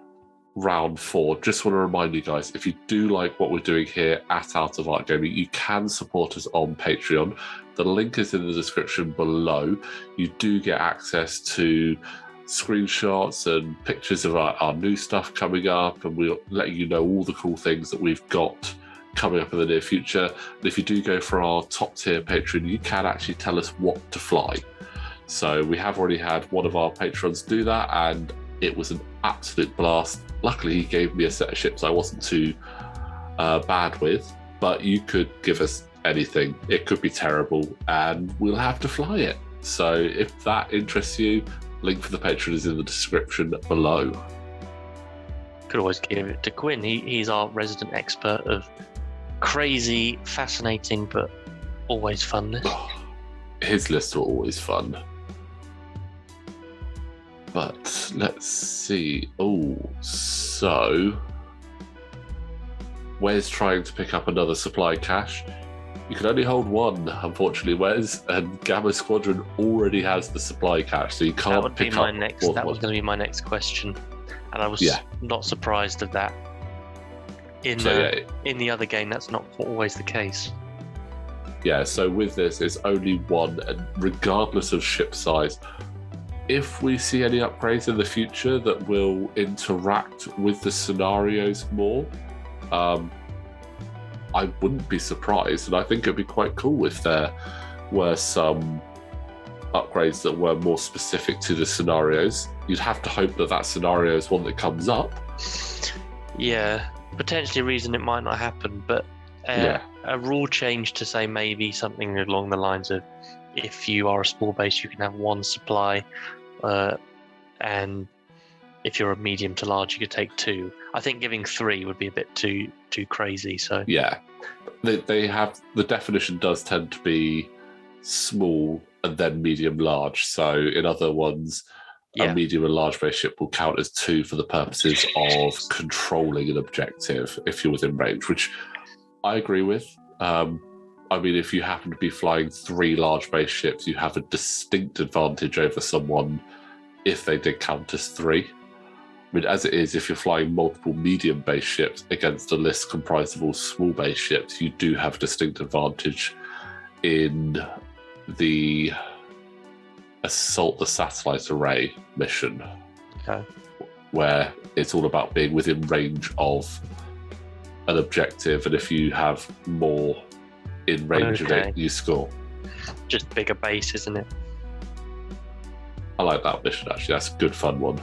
Speaker 1: round 4, just want to remind you guys, if you do like what we're doing here at Out of Art Gaming, you can support us on Patreon. The link is in the description below. You do get access to screenshots and pictures of our new stuff coming up, and we'll let you know all the cool things that we've got coming up in the near future. And if you do go for our top tier Patreon, you can actually tell us what to fly. So we have already had one of our patrons do that, and it was an absolute blast. Luckily, he gave me a set of ships I wasn't too bad with, but you could give us anything. It could be terrible, and we'll have to fly it. So if that interests you, link for the Patreon is in the description below.
Speaker 2: Could always give it to Quinn. He's our resident expert of crazy, fascinating, but always funness.
Speaker 1: His lists are always fun. But let's see. Oh, so Wes trying to pick up another supply cache. You can only hold one, unfortunately, Wes, and Gamma Squadron already has the supply cache, so you can't pick up.
Speaker 2: That was going to be my next question, and I was not surprised of that. In the other game, that's not always the case.
Speaker 1: Yeah, so with this, it's only one, and regardless of ship size, if we see any upgrades in the future that will interact with the scenarios more, I wouldn't be surprised, and I think it'd be quite cool if there were some upgrades that were more specific to the scenarios. You'd have to hope that that scenario is one that comes up.
Speaker 2: Yeah, potentially a reason it might not happen, but a rule change to say maybe something along the lines of if you are a small base, you can have one supply, and if you're a medium to large, you could take 2. I think giving 3 would be a bit too crazy. So
Speaker 1: yeah, they have, the definition does tend to be small and then medium large. So in other ones, a medium and large base ship will count as 2 for the purposes of controlling an objective if you're within range, which I agree with. I mean, if you happen to be flying 3 large base ships, you have a distinct advantage over someone if they did count as 3. I mean, as it is, if you're flying multiple medium base ships against a list comprised of all small base ships, you do have a distinct advantage in the Assault the Satellite Array mission, where it's all about being within range of an objective, and if you have more in range of it, you score.
Speaker 2: Just bigger base, isn't it?
Speaker 1: I like that mission, actually. That's a good fun one.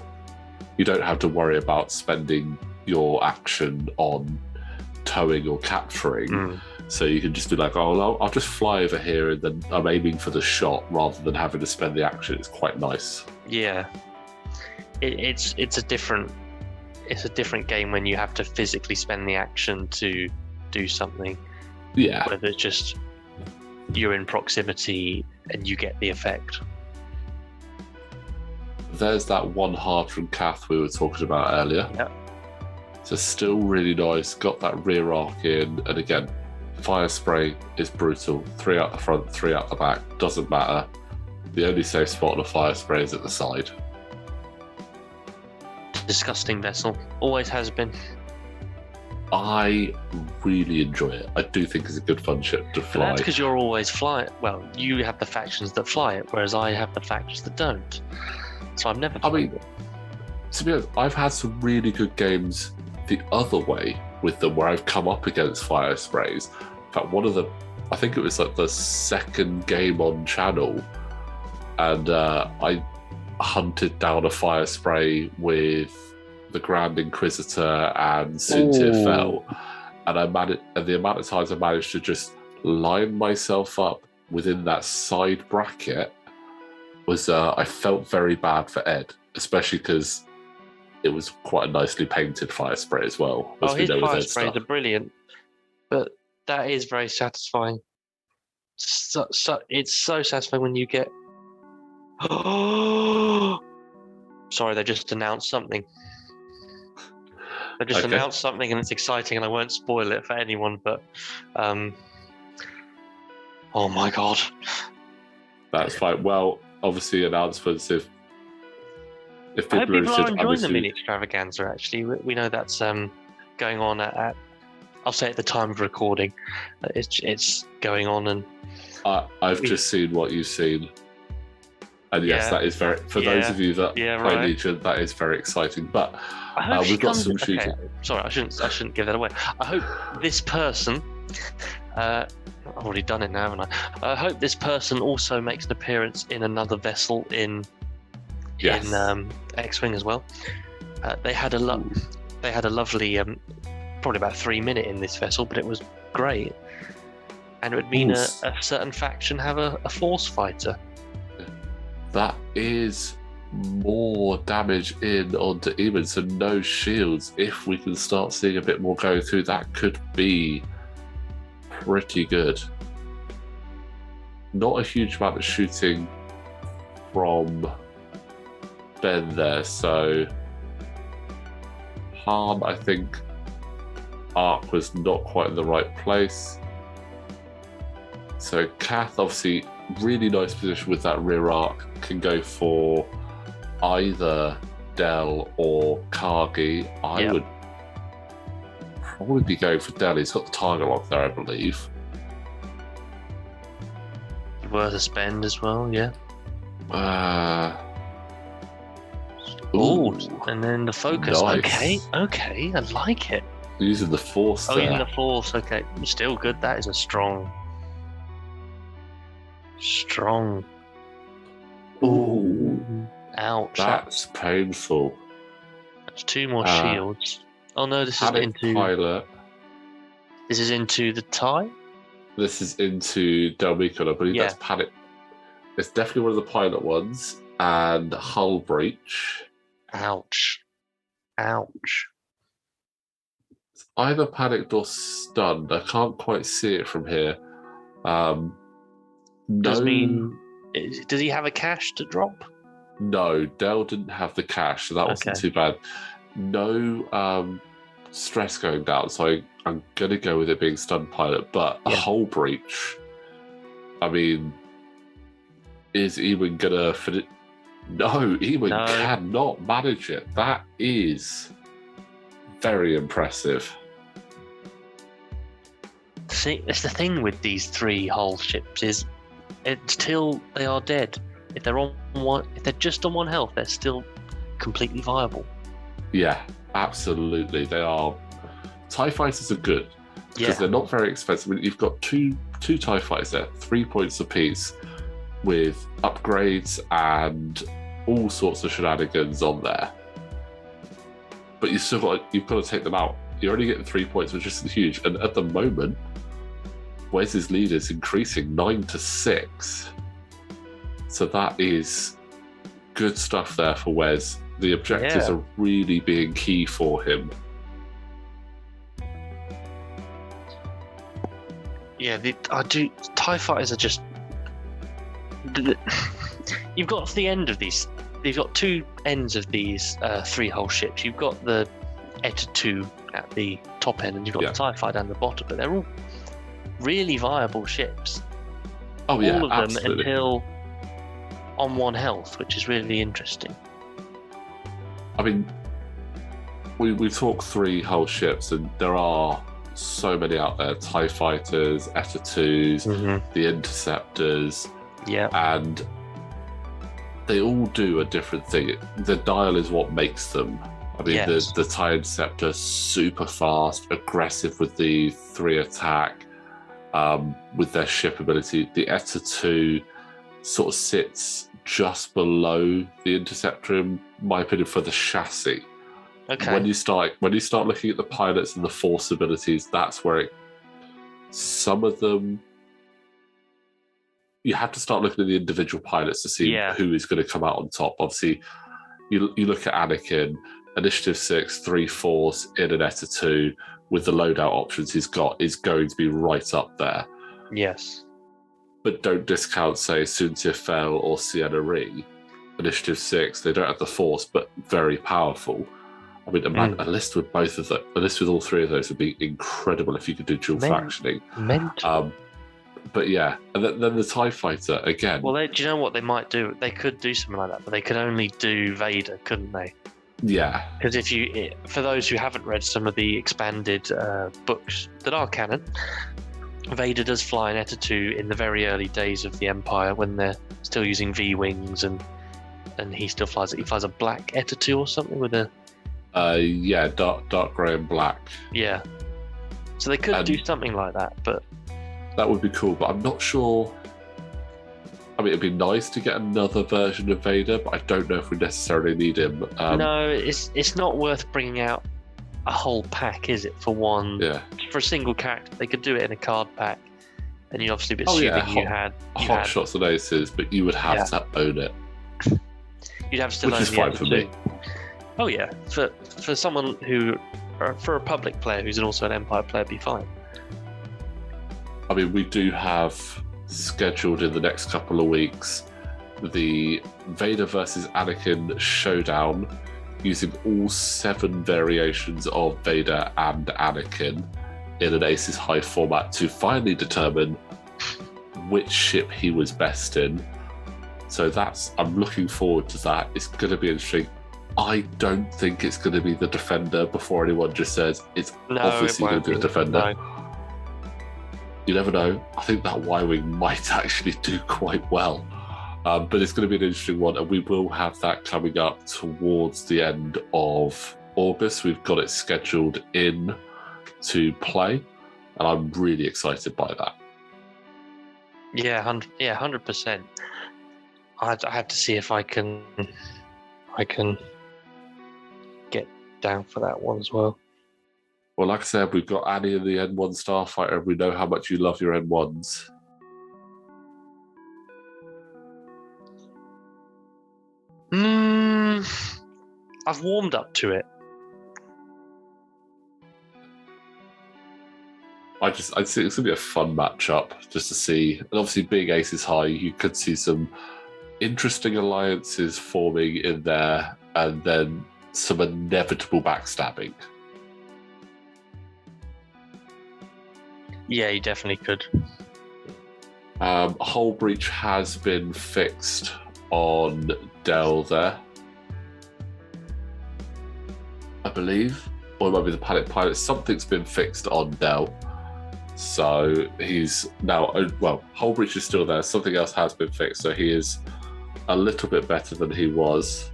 Speaker 1: You don't have to worry about spending your action on towing or capturing, so you can just be like, oh, I'll just fly over here and then I'm aiming for the shot rather than having to spend the action. It's quite nice. Yeah,
Speaker 2: it's a different game when you have to physically spend the action to do something.
Speaker 1: Yeah,
Speaker 2: whether it's just you're in proximity and you get the effect.
Speaker 1: There's that one heart from Kath we were talking about earlier.
Speaker 2: Yep.
Speaker 1: So still really nice. Got that rear arc in, and again, fire spray is brutal. 3 out the front, 3 out the back. Doesn't matter. The only safe spot on a fire spray is at the side.
Speaker 2: Disgusting vessel. Always has been.
Speaker 1: I really enjoy it. I do think it's a good fun ship to fly.
Speaker 2: But that's because you're always flying. Well, you have the factions that fly it, whereas I have the factions that don't. So I've never played it.
Speaker 1: To be honest, I've had some really good games the other way with them where I've come up against fire sprays. In fact, I think it was like the second game on channel, and I hunted down a fire spray with the Grand Inquisitor and Soontir Fel, and the amount of times I managed to just line myself up within that side bracket was I felt very bad for Ed, especially because it was quite a nicely painted fire spray as well.
Speaker 2: His fire sprays are brilliant, but that is very satisfying. So it's so satisfying when you get. Sorry, they just announced something. They just announced something, and it's exciting, and I won't spoil it for anyone. But, oh my god,
Speaker 1: that's fine. Well, obviously, announcements if
Speaker 2: people are enjoying the mini extravaganza. Actually, we know that's going on at I'll say at the time of recording, it's going on, and
Speaker 1: I've just seen what you've seen. And yes, that is very, for those of you that play Legion, that is very exciting. But we've got some shooting.
Speaker 2: Okay. Sorry, I shouldn't give that away. I hope this person, I've already done it now, haven't I? I hope this person also makes an appearance in another vessel in X-Wing as well. They had a lovely, probably about 3 minutes in this vessel, but it was great. And it would mean a certain faction have a force fighter.
Speaker 1: That is more damage in onto Emon, so no shields. If we can start seeing a bit more going through, that could be pretty good. Not a huge amount of shooting from Ben there, so harm, I think Arc was not quite in the right place. So Kath, obviously, really nice position with that rear arc, can go for either Del or Kagi. I would probably be going for Del. He's got the target lock there, I believe.
Speaker 2: Worth a spend as well, yeah. And then the focus. Nice. Okay, I like it.
Speaker 1: Using the force there.
Speaker 2: Using the force, okay. Still good, that is a strong.
Speaker 1: Ooh.
Speaker 2: Ouch.
Speaker 1: That's painful.
Speaker 2: That's 2 more shields. Oh no, this is into...
Speaker 1: Pilot.
Speaker 2: This is into the tie?
Speaker 1: This is into Del Meeko, I believe that's Panic. It's definitely one of the pilot ones. And hull breach.
Speaker 2: Ouch.
Speaker 1: It's either panicked or stunned. I can't quite see it from here.
Speaker 2: Does he have a cache to drop?
Speaker 1: No, Del didn't have the cache, so that wasn't too bad. No stress going down, so I'm going to go with it being stunned pilot, but a hull breach, I mean, is Emon going to finish? No, Emon cannot manage it. That is very impressive.
Speaker 2: See, it's the thing with these 3 hull ships is until they are dead. If they're just on 1 health, they're still completely viable.
Speaker 1: Yeah, absolutely. They are. TIE fighters are good because they're not very expensive. I mean, you've got two TIE fighters there, 3 points apiece, with upgrades and all sorts of shenanigans on there. But you've got to take them out. You're only getting 3 points, which is huge. And at the moment, Wes's lead is increasing 9-6. So that is good stuff there for Wes. The objectives are really being key for him.
Speaker 2: Yeah, TIE fighters are just... You've got the end of these... You've got 2 ends of these 3 hull ships. You've got the Eta 2 at the top end, and you've got the TIE fighter down the bottom, but they're all really viable ships.
Speaker 1: Oh yeah,
Speaker 2: all of them
Speaker 1: absolutely.
Speaker 2: until on 1 health, which is really interesting.
Speaker 1: I mean, we talk 3 hull ships, and there are so many out there: TIE fighters, Eta 2s, the interceptors, and they all do a different thing. The dial is what makes them. I mean, the TIE interceptor, super fast, aggressive with the 3 attack, with their ship ability. The Eta 2 sort of sits just below the interceptor, in my opinion, for the chassis.
Speaker 2: Okay.
Speaker 1: When you start looking at the pilots and the force abilities, that's where some of them, you have to start looking at the individual pilots to see who is going to come out on top. Obviously, you look at Anakin, Initiative 6, 3 Force in an Eta 2 with the loadout options he's got is going to be right up there.
Speaker 2: Yes.
Speaker 1: But don't discount, say, Suntia Fel or Sienna Ree. Initiative 6, they don't have the Force, but very powerful. I mean, a list with both of them, a list with all 3 of those would be incredible if you could do dual factioning. But yeah, and then the TIE Fighter, again.
Speaker 2: Well, do you know what they might do? They could do something like that, but they could only do Vader, couldn't they?
Speaker 1: Yeah.
Speaker 2: Because for those who haven't read some of the expanded books that are canon, Vader does fly an Eta 2 in the very early days of the Empire when they're still using V-Wings, and he still flies it. He flies a black Eta 2 or something with a... dark grey and black. Yeah. So they could do something like that, but...
Speaker 1: That would be cool, but I'm not sure... I mean, it'd be nice to get another version of Vader, but I don't know if we necessarily need him.
Speaker 2: No, it's not worth bringing out a whole pack, is it, for one?
Speaker 1: Yeah.
Speaker 2: For a single character. They could do it in a card pack, and you'd obviously be assuming you had
Speaker 1: shots and aces, but you would have to own it.
Speaker 2: You'd have to still
Speaker 1: own it. Which is fine for me.
Speaker 2: Oh yeah, for someone who, for a Republic player who's also an Empire player, be fine.
Speaker 1: I mean, we do have scheduled in the next couple of weeks the Vader versus Anakin showdown, using all 7 variations of Vader and Anakin in an Aces High format to finally determine which ship he was best in. So I'm looking forward to that. It's going to be interesting. I don't think it's going to be the Defender before anyone just says it's obviously going to be the Defender. No. You never know. I think that Y-Wing might actually do quite well. But it's going to be an interesting one, and we will have that coming up towards the end of August. We've got it scheduled in to play, and I'm really excited by that.
Speaker 2: Yeah, 100%. I have to see if I can get down for that one as well.
Speaker 1: Well, like I said, we've got Annie in the N1 Starfighter, and we know how much you love your N1s.
Speaker 2: I've warmed up to it.
Speaker 1: I think it's going to be a fun matchup just to see. And obviously, being Aces High, you could see some interesting alliances forming in there, and then some inevitable backstabbing.
Speaker 2: Yeah, you definitely could.
Speaker 1: Hull breach has been fixed on Del there, I believe. Or it might be the Panic Pilot. Something's been fixed on Del. So he's now... Well, Hull breach is still there. Something else has been fixed. So he is a little bit better than he was.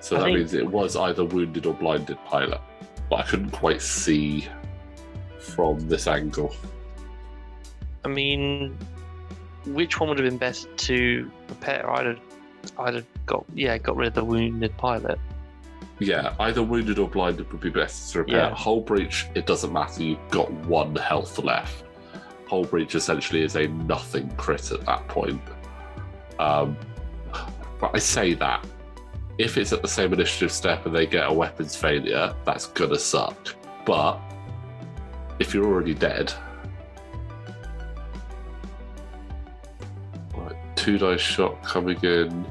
Speaker 1: So that means it was either wounded or blinded pilot. But I couldn't quite see from this angle.
Speaker 2: I mean, which one would have been best to repair? I'd have got rid of the wounded pilot.
Speaker 1: Yeah, either wounded or blinded would be best to repair. Yeah. Hull breach, it doesn't matter. You've got 1 health left. Hull breach essentially is a nothing crit at that point. But I say that. If it's at the same initiative step and they get a weapons failure, that's gonna suck. But if you're already dead... Right, 2 dice shot coming in.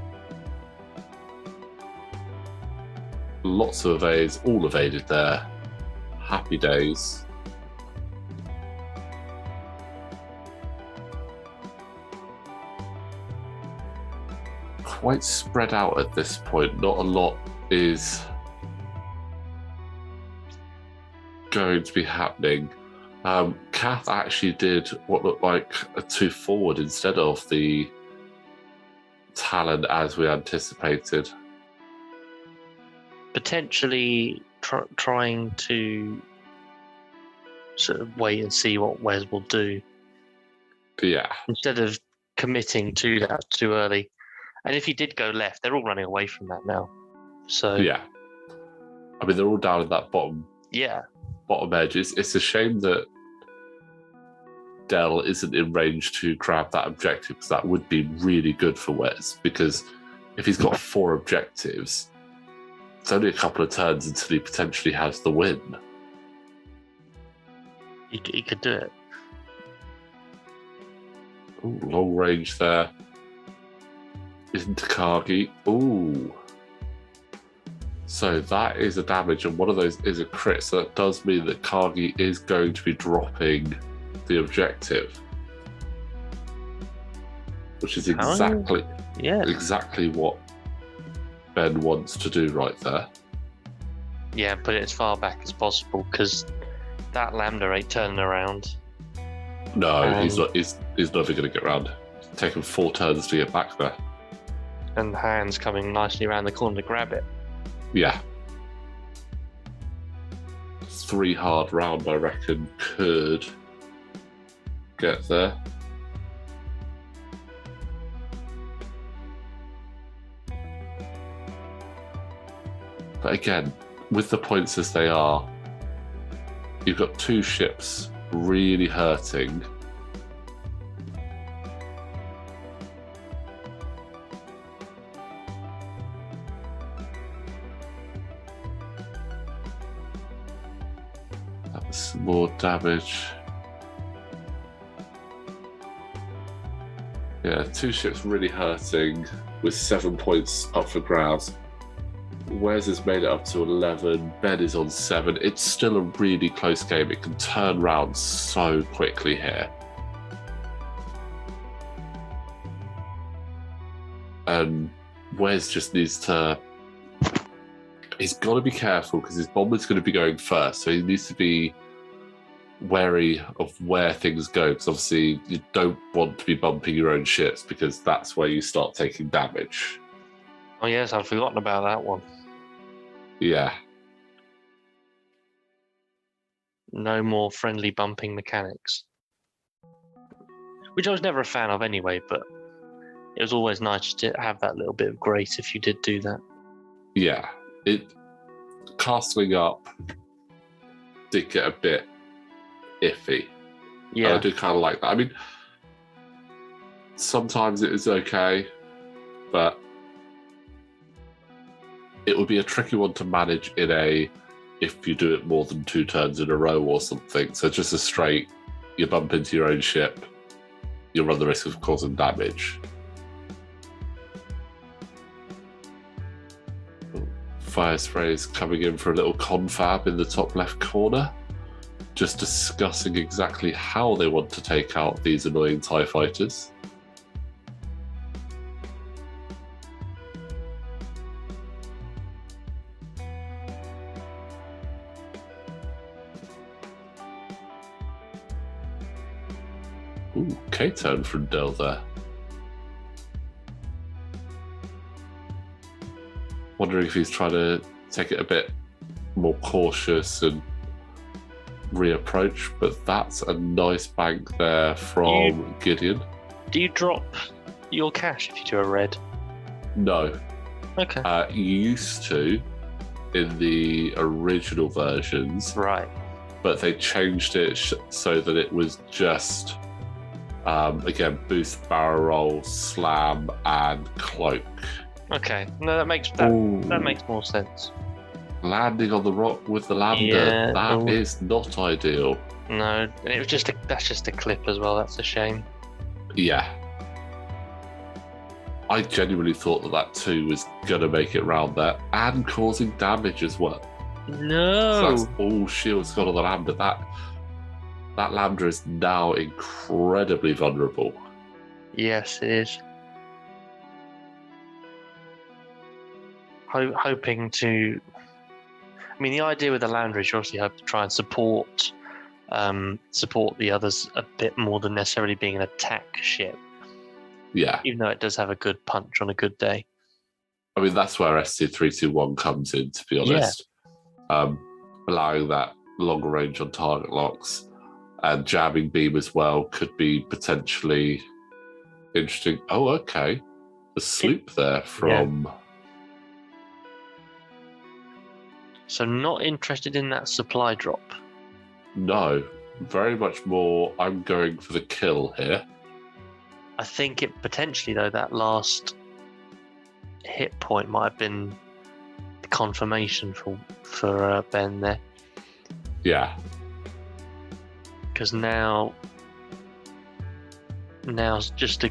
Speaker 1: Lots of evades, all evaded there. Happy days. quite spread out at this point. Not a lot is going to be happening. Kath actually did what looked like a 2 forward instead of the Talon as we anticipated.
Speaker 2: Potentially trying to sort of wait and see what Wes will do.
Speaker 1: Yeah.
Speaker 2: Instead of committing to that too early. And if he did go left, they're all running away from that now. So
Speaker 1: Yeah. I mean, they're all down at that bottom edge. It's a shame that Del isn't in range to grab that objective, because that would be really good for Wes, because if he's got 4 objectives, it's only a couple of turns until he potentially has the win.
Speaker 2: He could do it.
Speaker 1: Ooh, long range there. Into Kagi. Ooh. So that is a damage, and one of those is a crit, so that does mean that Kagi is going to be dropping the objective. Which is exactly what Ben wants to do right there.
Speaker 2: Yeah, put it as far back as possible, because that Lambda ain't turning around.
Speaker 1: No, he's never going to get round. It's taken 4 turns to get back there.
Speaker 2: And the hand's coming nicely around the corner to grab it.
Speaker 1: Yeah. 3 hard round, I reckon, could get there. But again, with the points as they are, you've got 2 ships really hurting. That's more damage. Yeah, 2 ships really hurting with 7 points up for grabs. Wes has made it up to 11. Ben is on 7. It's still a really close game. It can turn round so quickly here. And Wes just needs to... He's got to be careful, because his bomber's going to be going first. So he needs to be wary of where things go, because obviously you don't want to be bumping your own ships, because that's where you start taking damage.
Speaker 2: Oh yes, I'd forgotten about that one.
Speaker 1: Yeah.
Speaker 2: No more friendly bumping mechanics. Which I was never a fan of anyway, but it was always nice to have that little bit of grace if you did do that.
Speaker 1: Yeah. Castling up did get a bit iffy.
Speaker 2: Yeah.
Speaker 1: I do kind of like that. I mean, sometimes it is okay, but it would be a tricky one to manage if you do it more than 2 turns in a row or something. So just a straight, you bump into your own ship, you run the risk of causing damage. Fire sprays coming in for a little confab in the top left corner, just discussing exactly how they want to take out these annoying TIE fighters. Ooh, K-turn from Del there. Wondering if he's trying to take it a bit more cautious and reapproach, but that's a nice bank there from Gideon.
Speaker 2: Do you drop your cash if you do a red?
Speaker 1: No.
Speaker 2: Okay.
Speaker 1: You used to in the original versions.
Speaker 2: Right.
Speaker 1: But they changed it so that it was just, again, boost, barrel roll, slam, and cloak.
Speaker 2: Okay. No, that makes more sense.
Speaker 1: Landing on the rock with the Lambda,
Speaker 2: Yeah,
Speaker 1: that is not ideal.
Speaker 2: No, and it was that's just a clip as well. That's a shame.
Speaker 1: Yeah. I genuinely thought that 2 was going to make it round there and causing damage as well.
Speaker 2: No.
Speaker 1: So that's all shields got on the Lambda. That Lambda is now incredibly vulnerable.
Speaker 2: Yes, it is. hoping to. I mean, the idea with the Lander is you obviously hope to try and support the others a bit more than necessarily being an attack ship.
Speaker 1: Yeah.
Speaker 2: Even though it does have a good punch on a good day.
Speaker 1: I mean, that's where SC-321 comes in, to be honest. Yeah. Allowing that longer range on target locks and jamming beam as well could be potentially interesting. Oh, okay. The sloop there from...
Speaker 2: Yeah. So not interested in that supply drop?
Speaker 1: No. Very much more, I'm going for the kill here.
Speaker 2: I think it potentially, though, that last hit point might have been the confirmation for Ben there.
Speaker 1: Yeah.
Speaker 2: Because now's just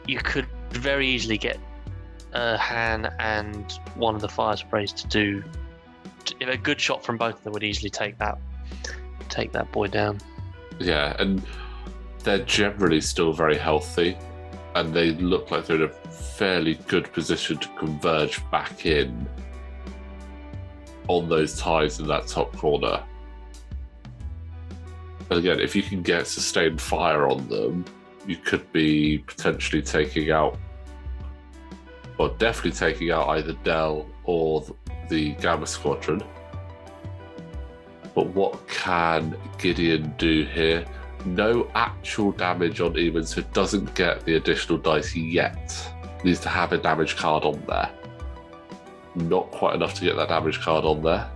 Speaker 2: you could very easily get Han and one of the fire sprays to do. If a good shot from both of them would easily take that boy down.
Speaker 1: Yeah, and they're generally still very healthy, and they look like they're in a fairly good position to converge back in on those ties in that top corner. And again, if you can get sustained fire on them, you could be potentially taking out, or definitely taking out either Del or the Gamma Squadron. But what can Gideon do here? No actual damage on Emon, so it doesn't get the additional dice yet. Needs to have a damage card on there. Not quite enough to get that damage card on there.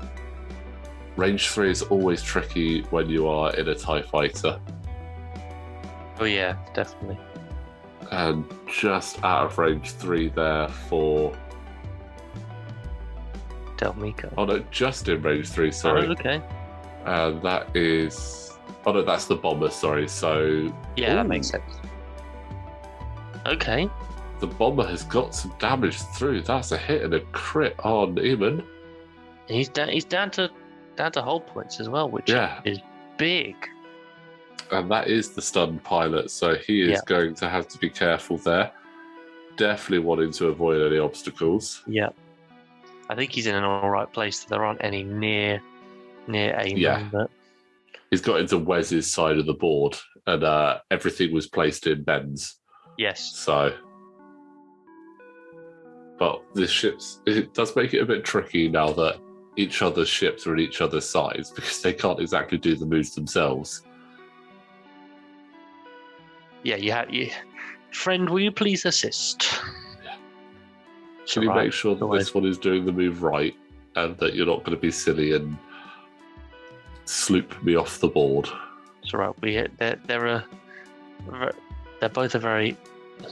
Speaker 1: Range 3 is always tricky when you are in a TIE fighter.
Speaker 2: Oh yeah, definitely.
Speaker 1: And just out of range 3 there for...
Speaker 2: Del Meeko.
Speaker 1: Oh no, just in range 3, sorry.
Speaker 2: Oh, okay.
Speaker 1: And that is... Oh no, that's the bomber, sorry. So...
Speaker 2: Yeah, that makes sense. Okay.
Speaker 1: The bomber has got some damage through. That's a hit and a crit on Emon.
Speaker 2: He's down to hull points as well, which is big.
Speaker 1: And that is the stunned pilot, so he is going to have to be careful there. Definitely wanting to avoid any obstacles.
Speaker 2: Yeah. I think he's in an alright place. There aren't any near aim.
Speaker 1: Yeah.
Speaker 2: But...
Speaker 1: He's got into Wes's side of the board, and everything was placed in Ben's.
Speaker 2: Yes.
Speaker 1: So... But it does make it a bit tricky now that each other's ships are at each other's sides, because they can't exactly do the moves themselves.
Speaker 2: Yeah, friend, will you please assist?
Speaker 1: Yeah. Can you make sure that this one is doing the move right, and that you're not going to be silly and sloop me off the board?
Speaker 2: It's all right. They're both a very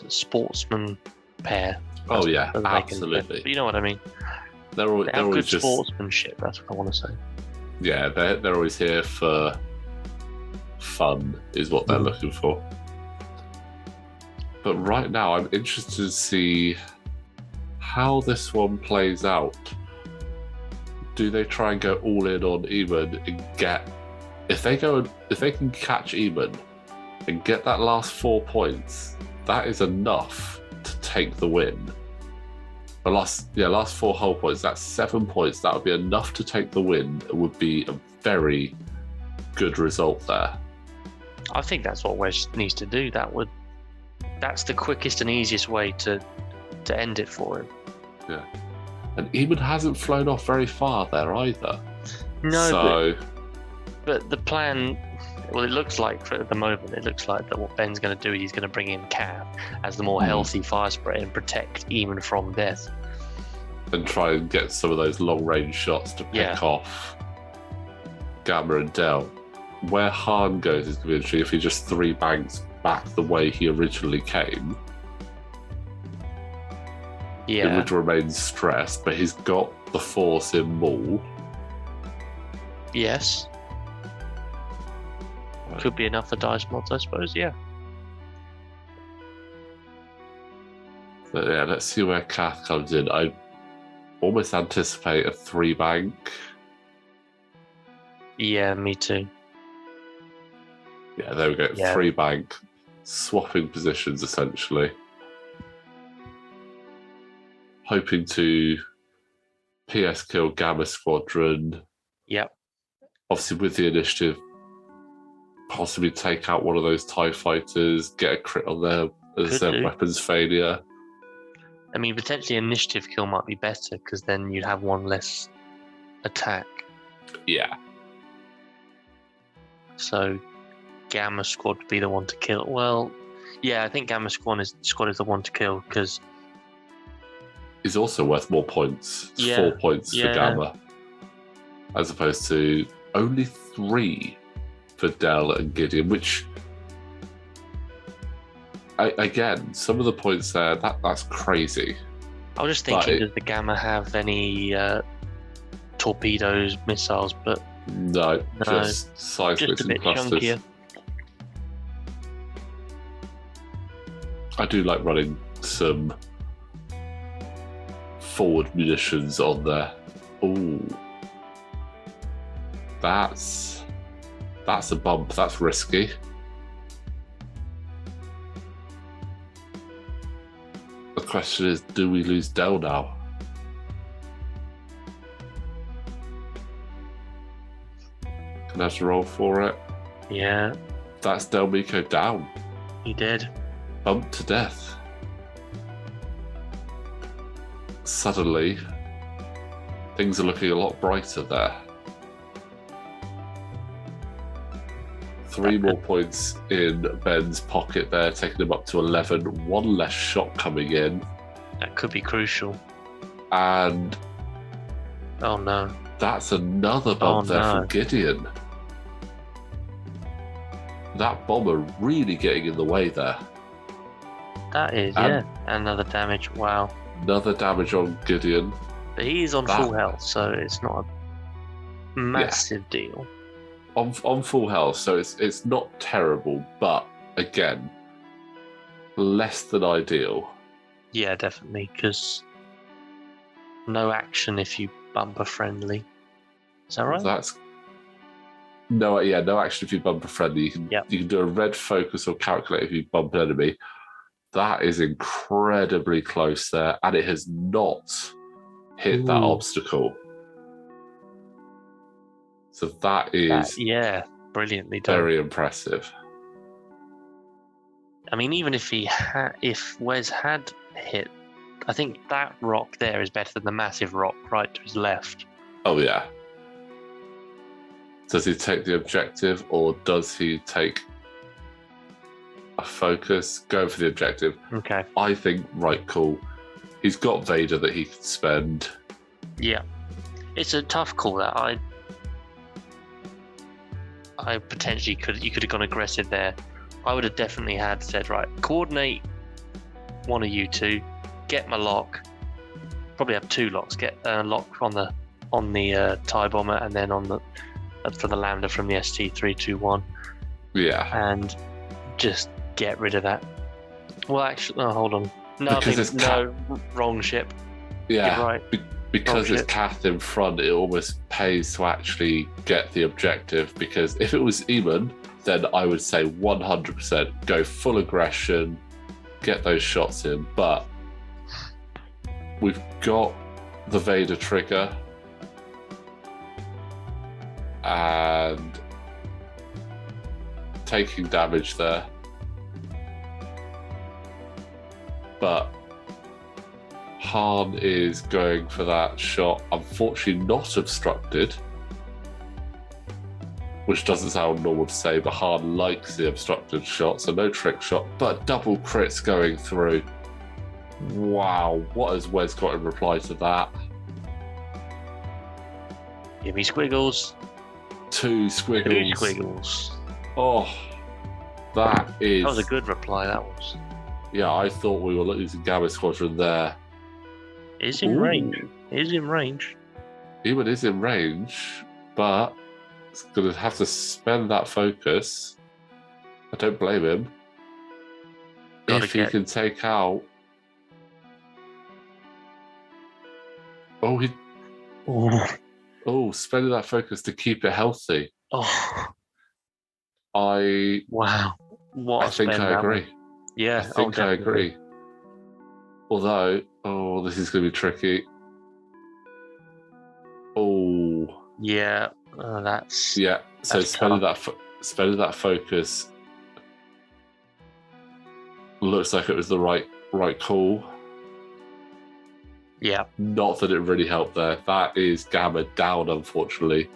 Speaker 2: sportsman pair.
Speaker 1: Oh yeah, absolutely.
Speaker 2: But you know what I mean.
Speaker 1: They're always
Speaker 2: good
Speaker 1: just
Speaker 2: sportsmanship. That's what I want to say.
Speaker 1: Yeah, they're always here for fun, is what they're looking for. But right now, I'm interested to see how this one plays out. Do they try and go all in on Emon and get? If they can catch Emon and get that last 4 points, that is enough to take the win. The last 4 hull points, that's 7 points. That would be enough to take the win. It would be a very good result there.
Speaker 2: I think that's what Wes needs to do. That's the quickest and easiest way to end it for him.
Speaker 1: Yeah. And Emon hasn't flown off very far there either.
Speaker 2: No, but the plan, well, it looks like at the moment, that what Ben's going to do is he's going to bring in Kath as the more healthy fire spray and protect Emon from death.
Speaker 1: And try and get some of those long-range shots to pick off Gamma and Del. Where Han goes is going to be interesting if he just 3 banks back the way he originally came.
Speaker 2: Yeah.
Speaker 1: He would remain stressed, but he's got the force in Maul.
Speaker 2: Yes. Could be enough for dice mods, I suppose, yeah.
Speaker 1: But yeah, let's see where Kath comes in. I almost anticipate a 3 bank.
Speaker 2: Yeah, me too.
Speaker 1: Yeah, there we go. Yeah. 3 bank. Swapping positions, essentially. hoping to PS kill Gamma Squadron.
Speaker 2: Yep.
Speaker 1: Obviously, with the initiative, possibly take out one of those TIE fighters, get a crit on there as their weapons failure.
Speaker 2: I mean, potentially initiative kill might be better because then you'd have one less attack.
Speaker 1: Yeah.
Speaker 2: So Gamma Squad would be the one to kill. Well, yeah, I think Gamma Squad is the one to kill because
Speaker 1: he's also worth more points. It's 4 points for Gamma, as opposed to only 3 for Del and Gideon, which, again, some of the points there, that's crazy.
Speaker 2: I was just thinking, does the Gamma have any torpedoes, missiles? But
Speaker 1: no, just seismic and clusters. Chunkier. I do like running some forward munitions on there. Ooh, that's a bump. That's risky. The question is, do we lose Del now? Can I have to roll for it?
Speaker 2: Yeah.
Speaker 1: That's Del Meeko down.
Speaker 2: He did.
Speaker 1: Bumped to death. Suddenly, things are looking a lot brighter there. 3 more points in Ben's pocket there, taking him up to 11. 1 less shot coming in.
Speaker 2: That could be crucial.
Speaker 1: And
Speaker 2: oh no,
Speaker 1: that's another bump there from Gideon. That bomber really getting in the way there.
Speaker 2: That is, another damage. Wow.
Speaker 1: Another damage on Gideon.
Speaker 2: But he's on full health, so it's not a massive deal.
Speaker 1: On full health, so it's not terrible, but again, less than ideal.
Speaker 2: Yeah, definitely, because no action if you bumper friendly. Is that right? No action if you bumper friendly. You can do a red focus or calculate if you bump an enemy. That is incredibly close there, and it has not hit that obstacle. So that is brilliantly done.
Speaker 1: Very impressive.
Speaker 2: I mean, even if Wes had hit, I think that rock there is better than the massive rock right to his left.
Speaker 1: Oh yeah. Does he take the objective, or does he take a focus? Go for the objective.
Speaker 2: Okay.
Speaker 1: I think right call. He's got Vader that he can spend.
Speaker 2: Yeah. It's a tough call that I potentially you could have gone aggressive there. I would have definitely said, right, coordinate one of you two, get my lock. Probably have 2 locks. Get a lock on the TIE bomber, and then on the for the Lando from the ST-321.
Speaker 1: Yeah.
Speaker 2: And just get rid of that. Well, actually, hold on. No, wrong ship.
Speaker 1: Yeah.
Speaker 2: You're right.
Speaker 1: Because it's Kath in front, it almost pays to actually get the objective, because if it was Emon, then I would say 100% go full aggression, get those shots in. But we've got the Vader trigger, and taking damage there. But Han is going for that shot, unfortunately not obstructed, which doesn't sound normal to say, but Han likes the obstructed shot, so no trick shot, but double crits going through. Wow, what has Wes got in reply to that?
Speaker 2: Give me squiggles.
Speaker 1: 2 squiggles.
Speaker 2: 2 squiggles.
Speaker 1: Oh, that
Speaker 2: was a good reply, that was.
Speaker 1: Yeah, I thought we were losing Gamma Squadron there.
Speaker 2: Is in range. Is in range.
Speaker 1: Emon is in range, but it's going to have to spend that focus. I don't blame him. If he can take out... spending that focus to keep it healthy.
Speaker 2: Wow. What
Speaker 1: I think I agree.
Speaker 2: Yeah,
Speaker 1: I think I agree. Although, Oh, this is going to be tricky. Oh.
Speaker 2: Yeah, that's...
Speaker 1: Yeah, so
Speaker 2: that's
Speaker 1: spending
Speaker 2: tough.
Speaker 1: that focus looks like it was the right call.
Speaker 2: Yeah.
Speaker 1: Not that it really helped there. That is Gamma down, unfortunately.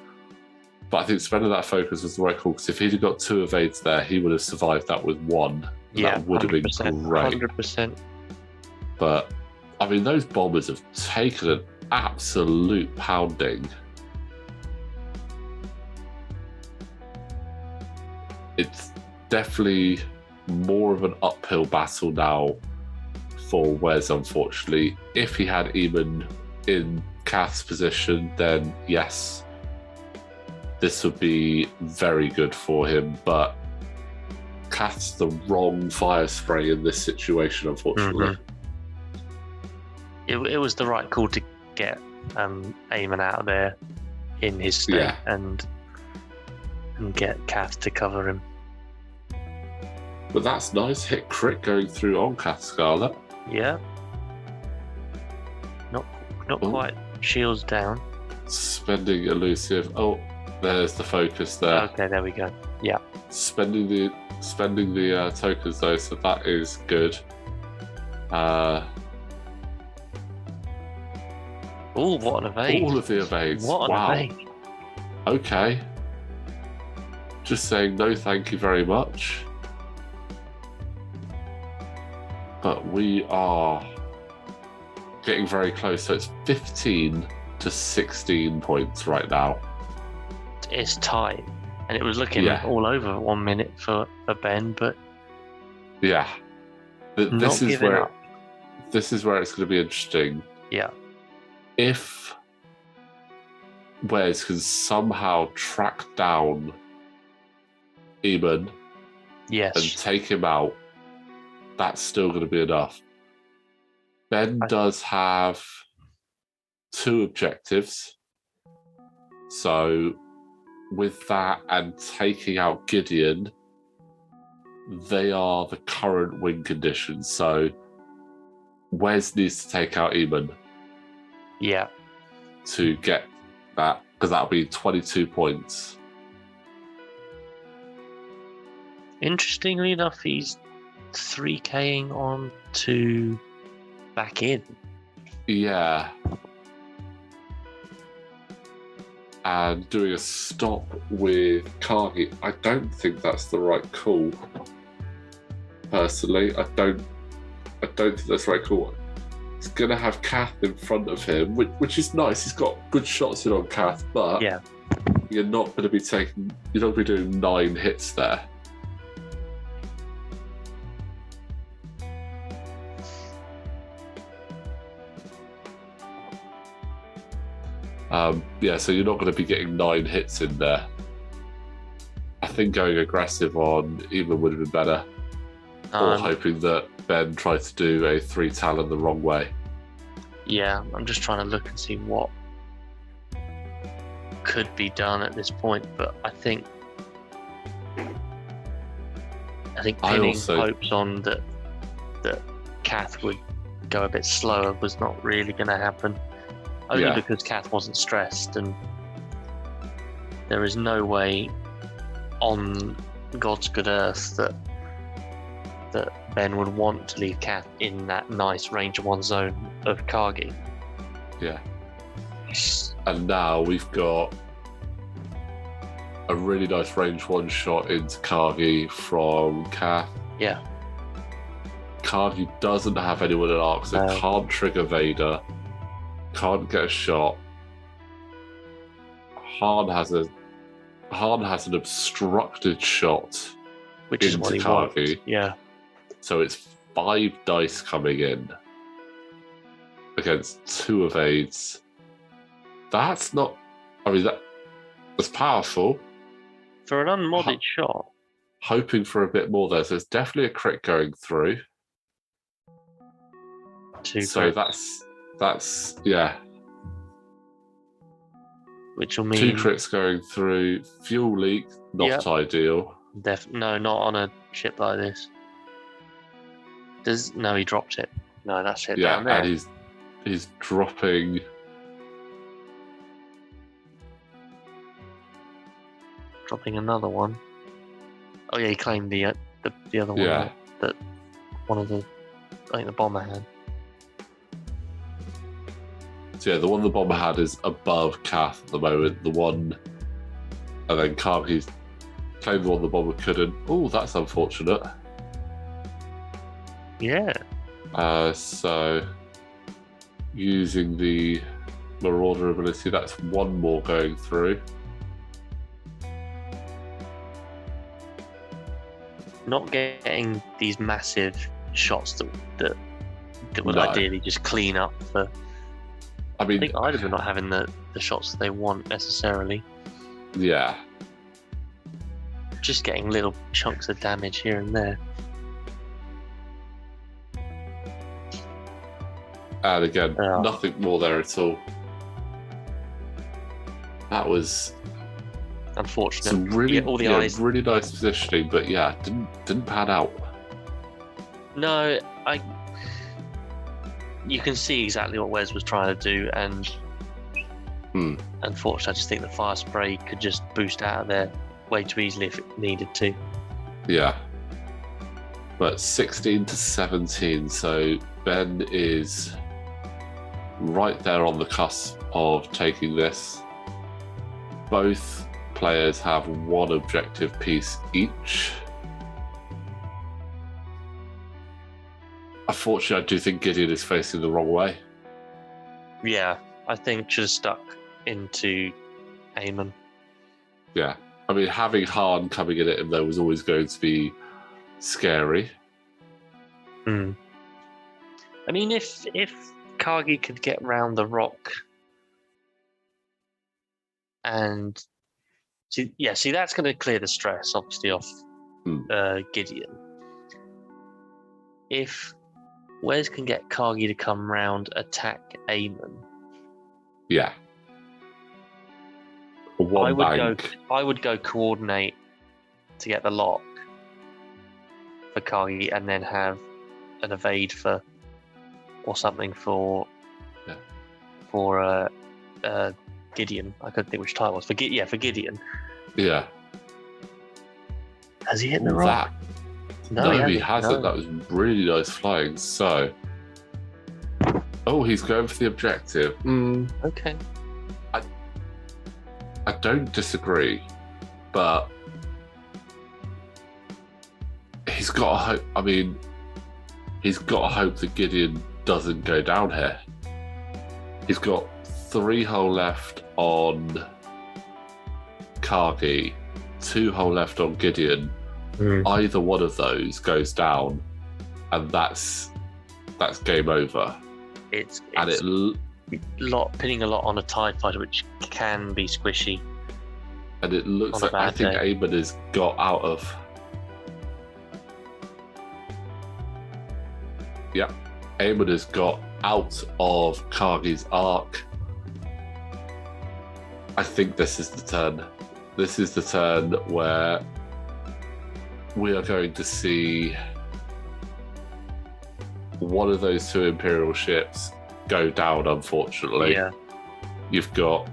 Speaker 1: But I think spending that focus was the right call, because if he'd have got 2 evades there, he would have survived that with 1.
Speaker 2: Yeah,
Speaker 1: that would have been great.
Speaker 2: 100%.
Speaker 1: But, I mean, those bombers have taken an absolute pounding. It's definitely more of an uphill battle now for Wes, unfortunately. If he had Emon in Kath's position, then yes, this would be very good for him. But Kath's the wrong fire spray in this situation, unfortunately.
Speaker 2: Mm-hmm. It was the right call to get Emon out of there in his state and get Kath to cover him.
Speaker 1: But that's nice. Hit crit going through on Kath Scarlet.
Speaker 2: Yeah. Not quite. Shields down.
Speaker 1: Spending elusive. Oh, there's the focus there.
Speaker 2: Okay, there we go. Yeah.
Speaker 1: Spending the tokens though, so that is good.
Speaker 2: Oh, what an evade!
Speaker 1: All of the evades.
Speaker 2: What an evade!
Speaker 1: Okay. Just saying no, thank you very much. But we are getting very close. So it's 15 to 16 points right now.
Speaker 2: It's tight, and it was looking all over 1 minute for Ben, but
Speaker 1: yeah, this is where it's going to be interesting.
Speaker 2: Yeah,
Speaker 1: if Wes can somehow track down Emon, and take him out, that's still going to be enough. Ben does have 2 objectives. So with that and taking out Gideon, they are the current win conditions. So Wes needs to take out Emon.
Speaker 2: Yeah.
Speaker 1: To get that, because that'll be 22 points.
Speaker 2: Interestingly enough, he's 3K'ing on to back in.
Speaker 1: Yeah. And doing a stop with Kagi, I don't think that's the right call. Personally, I don't think that's the right call. He's gonna have Kath in front of him, which is nice. He's got good shots in on Kath, but you're not going to be doing 9 hits there. So you're not going to be getting 9 hits in there. I think going aggressive on Emon would have been better. Or hoping that Ben tried to do a 3 Talon the wrong way. Yeah, I'm just trying to look and see what could be done at this point, but I think pinning hopes on that Kath would go a bit slower was not really going to happen. Only because Kath wasn't stressed, and there is no way on God's good earth that Ben would want to leave Kath in that nice range of 1 zone of Kagi. Yeah. And now we've got a really nice range 1 shot into Kagi from Kath. Yeah. Kagi doesn't have anyone in arc, so can't trigger Vader. Can't get a shot. Han has an obstructed shot, which is what he wants. Yeah. So it's 5 dice coming in against 2 evades. That's not. I mean, that's powerful for an unmodded shot. Hoping for a bit more there, so it's definitely a crit going through. 2 so crits. That's which will mean 2 crits going through. Fuel leak, not ideal. No, not on a ship like this. No, he dropped it. No, that's it. Yeah, down there. And He's dropping.
Speaker 2: Dropping another one. Oh yeah, he claimed the other one.
Speaker 1: Yeah.
Speaker 2: That one of the, I think the bomber had.
Speaker 1: So yeah, the one the bomber had is above Kath at the moment. The one, and then Kagi's claimed the one the bomber couldn't. Oh, that's unfortunate.
Speaker 2: Yeah.
Speaker 1: So using the Marauder ability, that's one more going through.
Speaker 2: Not getting these massive shots that would ideally just clean up for. I think either are not having the shots that they want necessarily.
Speaker 1: Yeah.
Speaker 2: Just getting little chunks of damage here and there.
Speaker 1: And again, nothing more there at all. That was
Speaker 2: unfortunate.
Speaker 1: Some really,
Speaker 2: all the eyes.
Speaker 1: Really nice positioning, but yeah, didn't pan out.
Speaker 2: No, you can see exactly what Wes was trying to do, and unfortunately, I just think the fire spray could just boost out of there way too easily if it needed to.
Speaker 1: Yeah. But 16 to 17, so Ben is right there on the cusp of taking this. Both players have one objective piece each. Unfortunately, I do think Gideon is facing the wrong way.
Speaker 2: Yeah, I think should have stuck into Emon.
Speaker 1: Yeah. I mean, having Han coming in at him, though, was always going to be scary.
Speaker 2: I mean, if Kagi could get round the rock and see, that's going to clear the stress, obviously, off Gideon. If Wes can get Kagi to come round, attack Emon.
Speaker 1: Yeah.
Speaker 2: I would go coordinate to get the lock for Kagi, and then have an evade or something for Gideon. I couldn't think which type it was for Gideon.
Speaker 1: Yeah.
Speaker 2: Has he hit the rock?
Speaker 1: No, he hasn't. That was really nice flying. So, he's going for the objective.
Speaker 2: Okay.
Speaker 1: I don't disagree, but he's got to hope. I mean, he's got to hope that Gideon doesn't go down here. He's got 3 hull left on Kagi, 2 hull left on Gideon. Either one of those goes down, and that's game over.
Speaker 2: It's pinning a lot on a TIE fighter, which can be squishy.
Speaker 1: And it looks like I think Emon has got out of. Yeah, Emon has got out of Kagi's arc. I think this is the turn. This is the turn where we are going to see one of those 2 Imperial ships go down, unfortunately.
Speaker 2: Yeah.
Speaker 1: You've got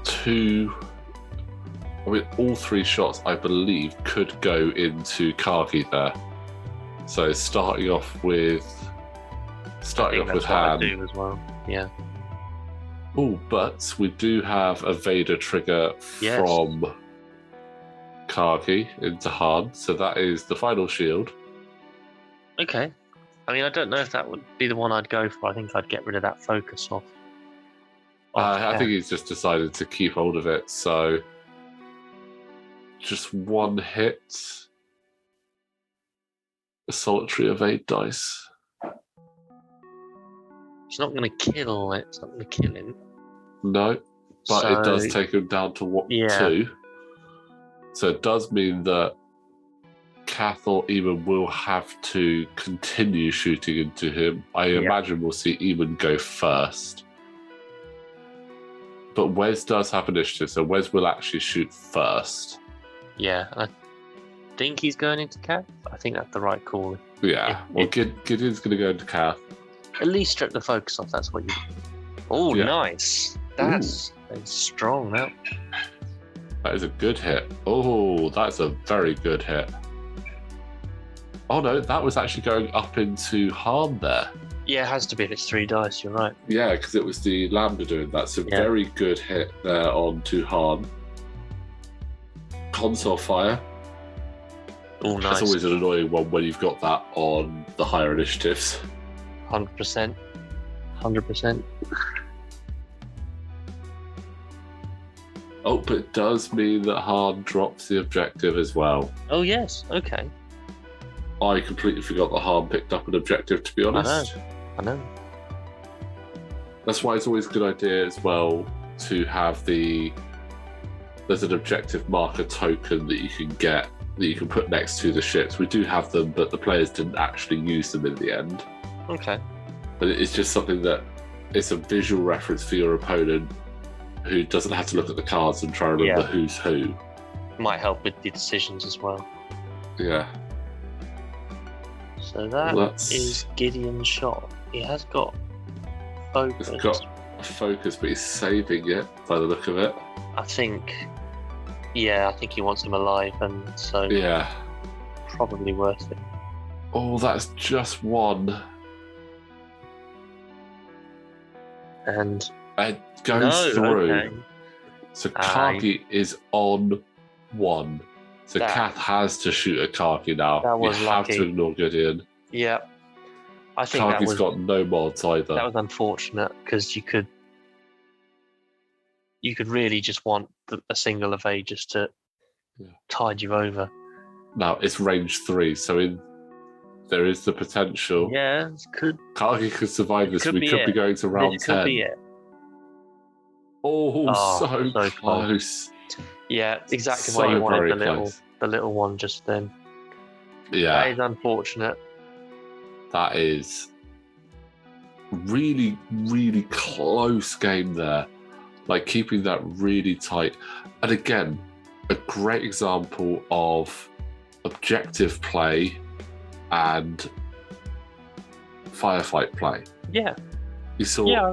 Speaker 1: 2. I mean, all 3 shots, I believe, could go into Kagi there. So starting off with Han
Speaker 2: as well. Yeah.
Speaker 1: Oh, but we do have a Vader trigger from Kagi into Han, so that is the final shield.
Speaker 2: Okay. I mean, I don't know if that would be the one I'd go for. I think I'd get rid of that focus off.
Speaker 1: I think he's just decided to keep hold of it, so just 1 hit. A solitary evade dice.
Speaker 2: It's not going to kill it. It's not going to kill him.
Speaker 1: No, but it does take him down to 2. So it does mean that Kath or Emon will have to continue shooting into him. I imagine we'll see Emon go first. But Wes does have initiative, so Wes will actually shoot first.
Speaker 2: Yeah. think he's going into Kath. I think that's the right call.
Speaker 1: Yeah. Gideon's going to go into Kath.
Speaker 2: At least strip the focus off. That's what you. Oh,
Speaker 1: Yeah.
Speaker 2: nice. That's strong. That.
Speaker 1: That is a good hit. Oh, that's a very good hit. Oh no, that was actually going up into harm there.
Speaker 2: Yeah, it has to be if it's 3 dice. You're right.
Speaker 1: Yeah, because it was the Lambda doing that. So very good hit there on to harm. Console fire.
Speaker 2: Oh, nice.
Speaker 1: That's always an annoying one when you've got that on the higher initiatives.
Speaker 2: 100%. 100%.
Speaker 1: Oh, but it does mean that harm drops the objective as well.
Speaker 2: Oh, yes. Okay.
Speaker 1: I completely forgot that harm picked up an objective, to be honest.
Speaker 2: I know.
Speaker 1: That's why it's always a good idea as well to have there's an objective marker token that you can get, that you can put next to the ships. We do have them, but the players didn't actually use them in the end.
Speaker 2: Okay.
Speaker 1: But it's just something that it's a visual reference for your opponent who doesn't have to look at the cards and try and remember who's who.
Speaker 2: Might help with the decisions as well.
Speaker 1: Yeah.
Speaker 2: So that is Gideon's shot. He has got focus.
Speaker 1: He's got a focus, but he's saving it by the look of it.
Speaker 2: I think he wants him alive, and so probably worth it.
Speaker 1: Oh, that's just one.
Speaker 2: And
Speaker 1: it goes through.
Speaker 2: Okay.
Speaker 1: So Kagi is on 1. So Kath has to shoot at Kagi now.
Speaker 2: That was
Speaker 1: you
Speaker 2: lucky.
Speaker 1: have to ignore Gideon.
Speaker 2: Yeah. I think
Speaker 1: Kagi's got no mods either.
Speaker 2: That was unfortunate because you could really just want a single of Aegis to tide you over.
Speaker 1: Now it's range 3, so there is the potential.
Speaker 2: Yeah,
Speaker 1: Kagi could survive this. We could be going to round 10.
Speaker 2: Could be it.
Speaker 1: Oh, so close.
Speaker 2: Yeah, exactly why you wanted the little one just then.
Speaker 1: Yeah.
Speaker 2: That is unfortunate.
Speaker 1: That is really, really close game there. Like keeping that really tight. And again, a great example of objective play and firefight play.
Speaker 2: Yeah.
Speaker 1: You saw,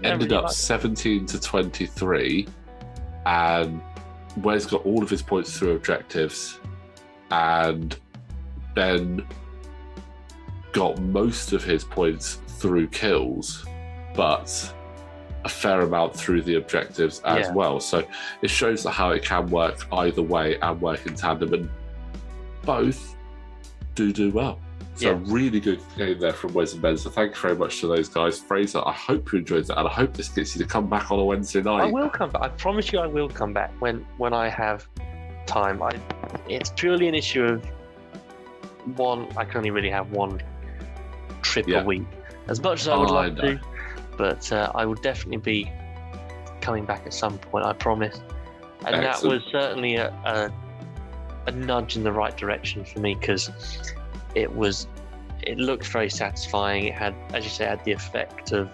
Speaker 1: ended up 17 to 23, and Wes got all of his points through objectives, and Ben got most of his points through kills, but a fair amount through the objectives as well. So it shows how it can work either way and work in tandem, and both do well. So really good game there from Wes and Ben. So thank you very much to those guys. Fraser, I hope you enjoyed that, and I hope this gets you to come back on a Wednesday night.
Speaker 2: I will come back. I promise you I will come back when I have time. It's purely an issue of one. I can only really have one trip a week. As much as I would like to, but I will definitely be coming back at some point, I promise. And that was certainly a nudge in the right direction for me, because it looked very satisfying. It had, as you say, had the effect of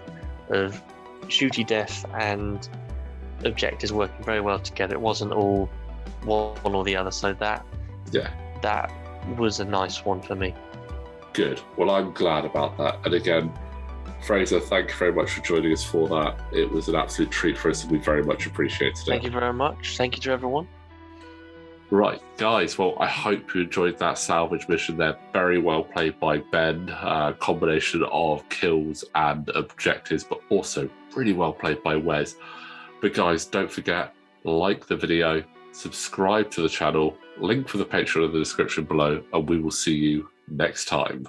Speaker 2: shooty death and objectives working very well together. It wasn't all one or the other, so that was a nice one for me.
Speaker 1: Good. Well, I'm glad about that. And again, Fraser, thank you very much for joining us for that. It was an absolute treat for us, and we very much appreciate it.
Speaker 2: Thank you very much. Thank you to everyone.
Speaker 1: Right, guys, well, I hope you enjoyed that salvage mission there. Very well played by Ben. Combination of kills and objectives, but also really well played by Wes. But guys, don't forget, like the video, subscribe to the channel, link for the Patreon in the description below, and we will see you next time.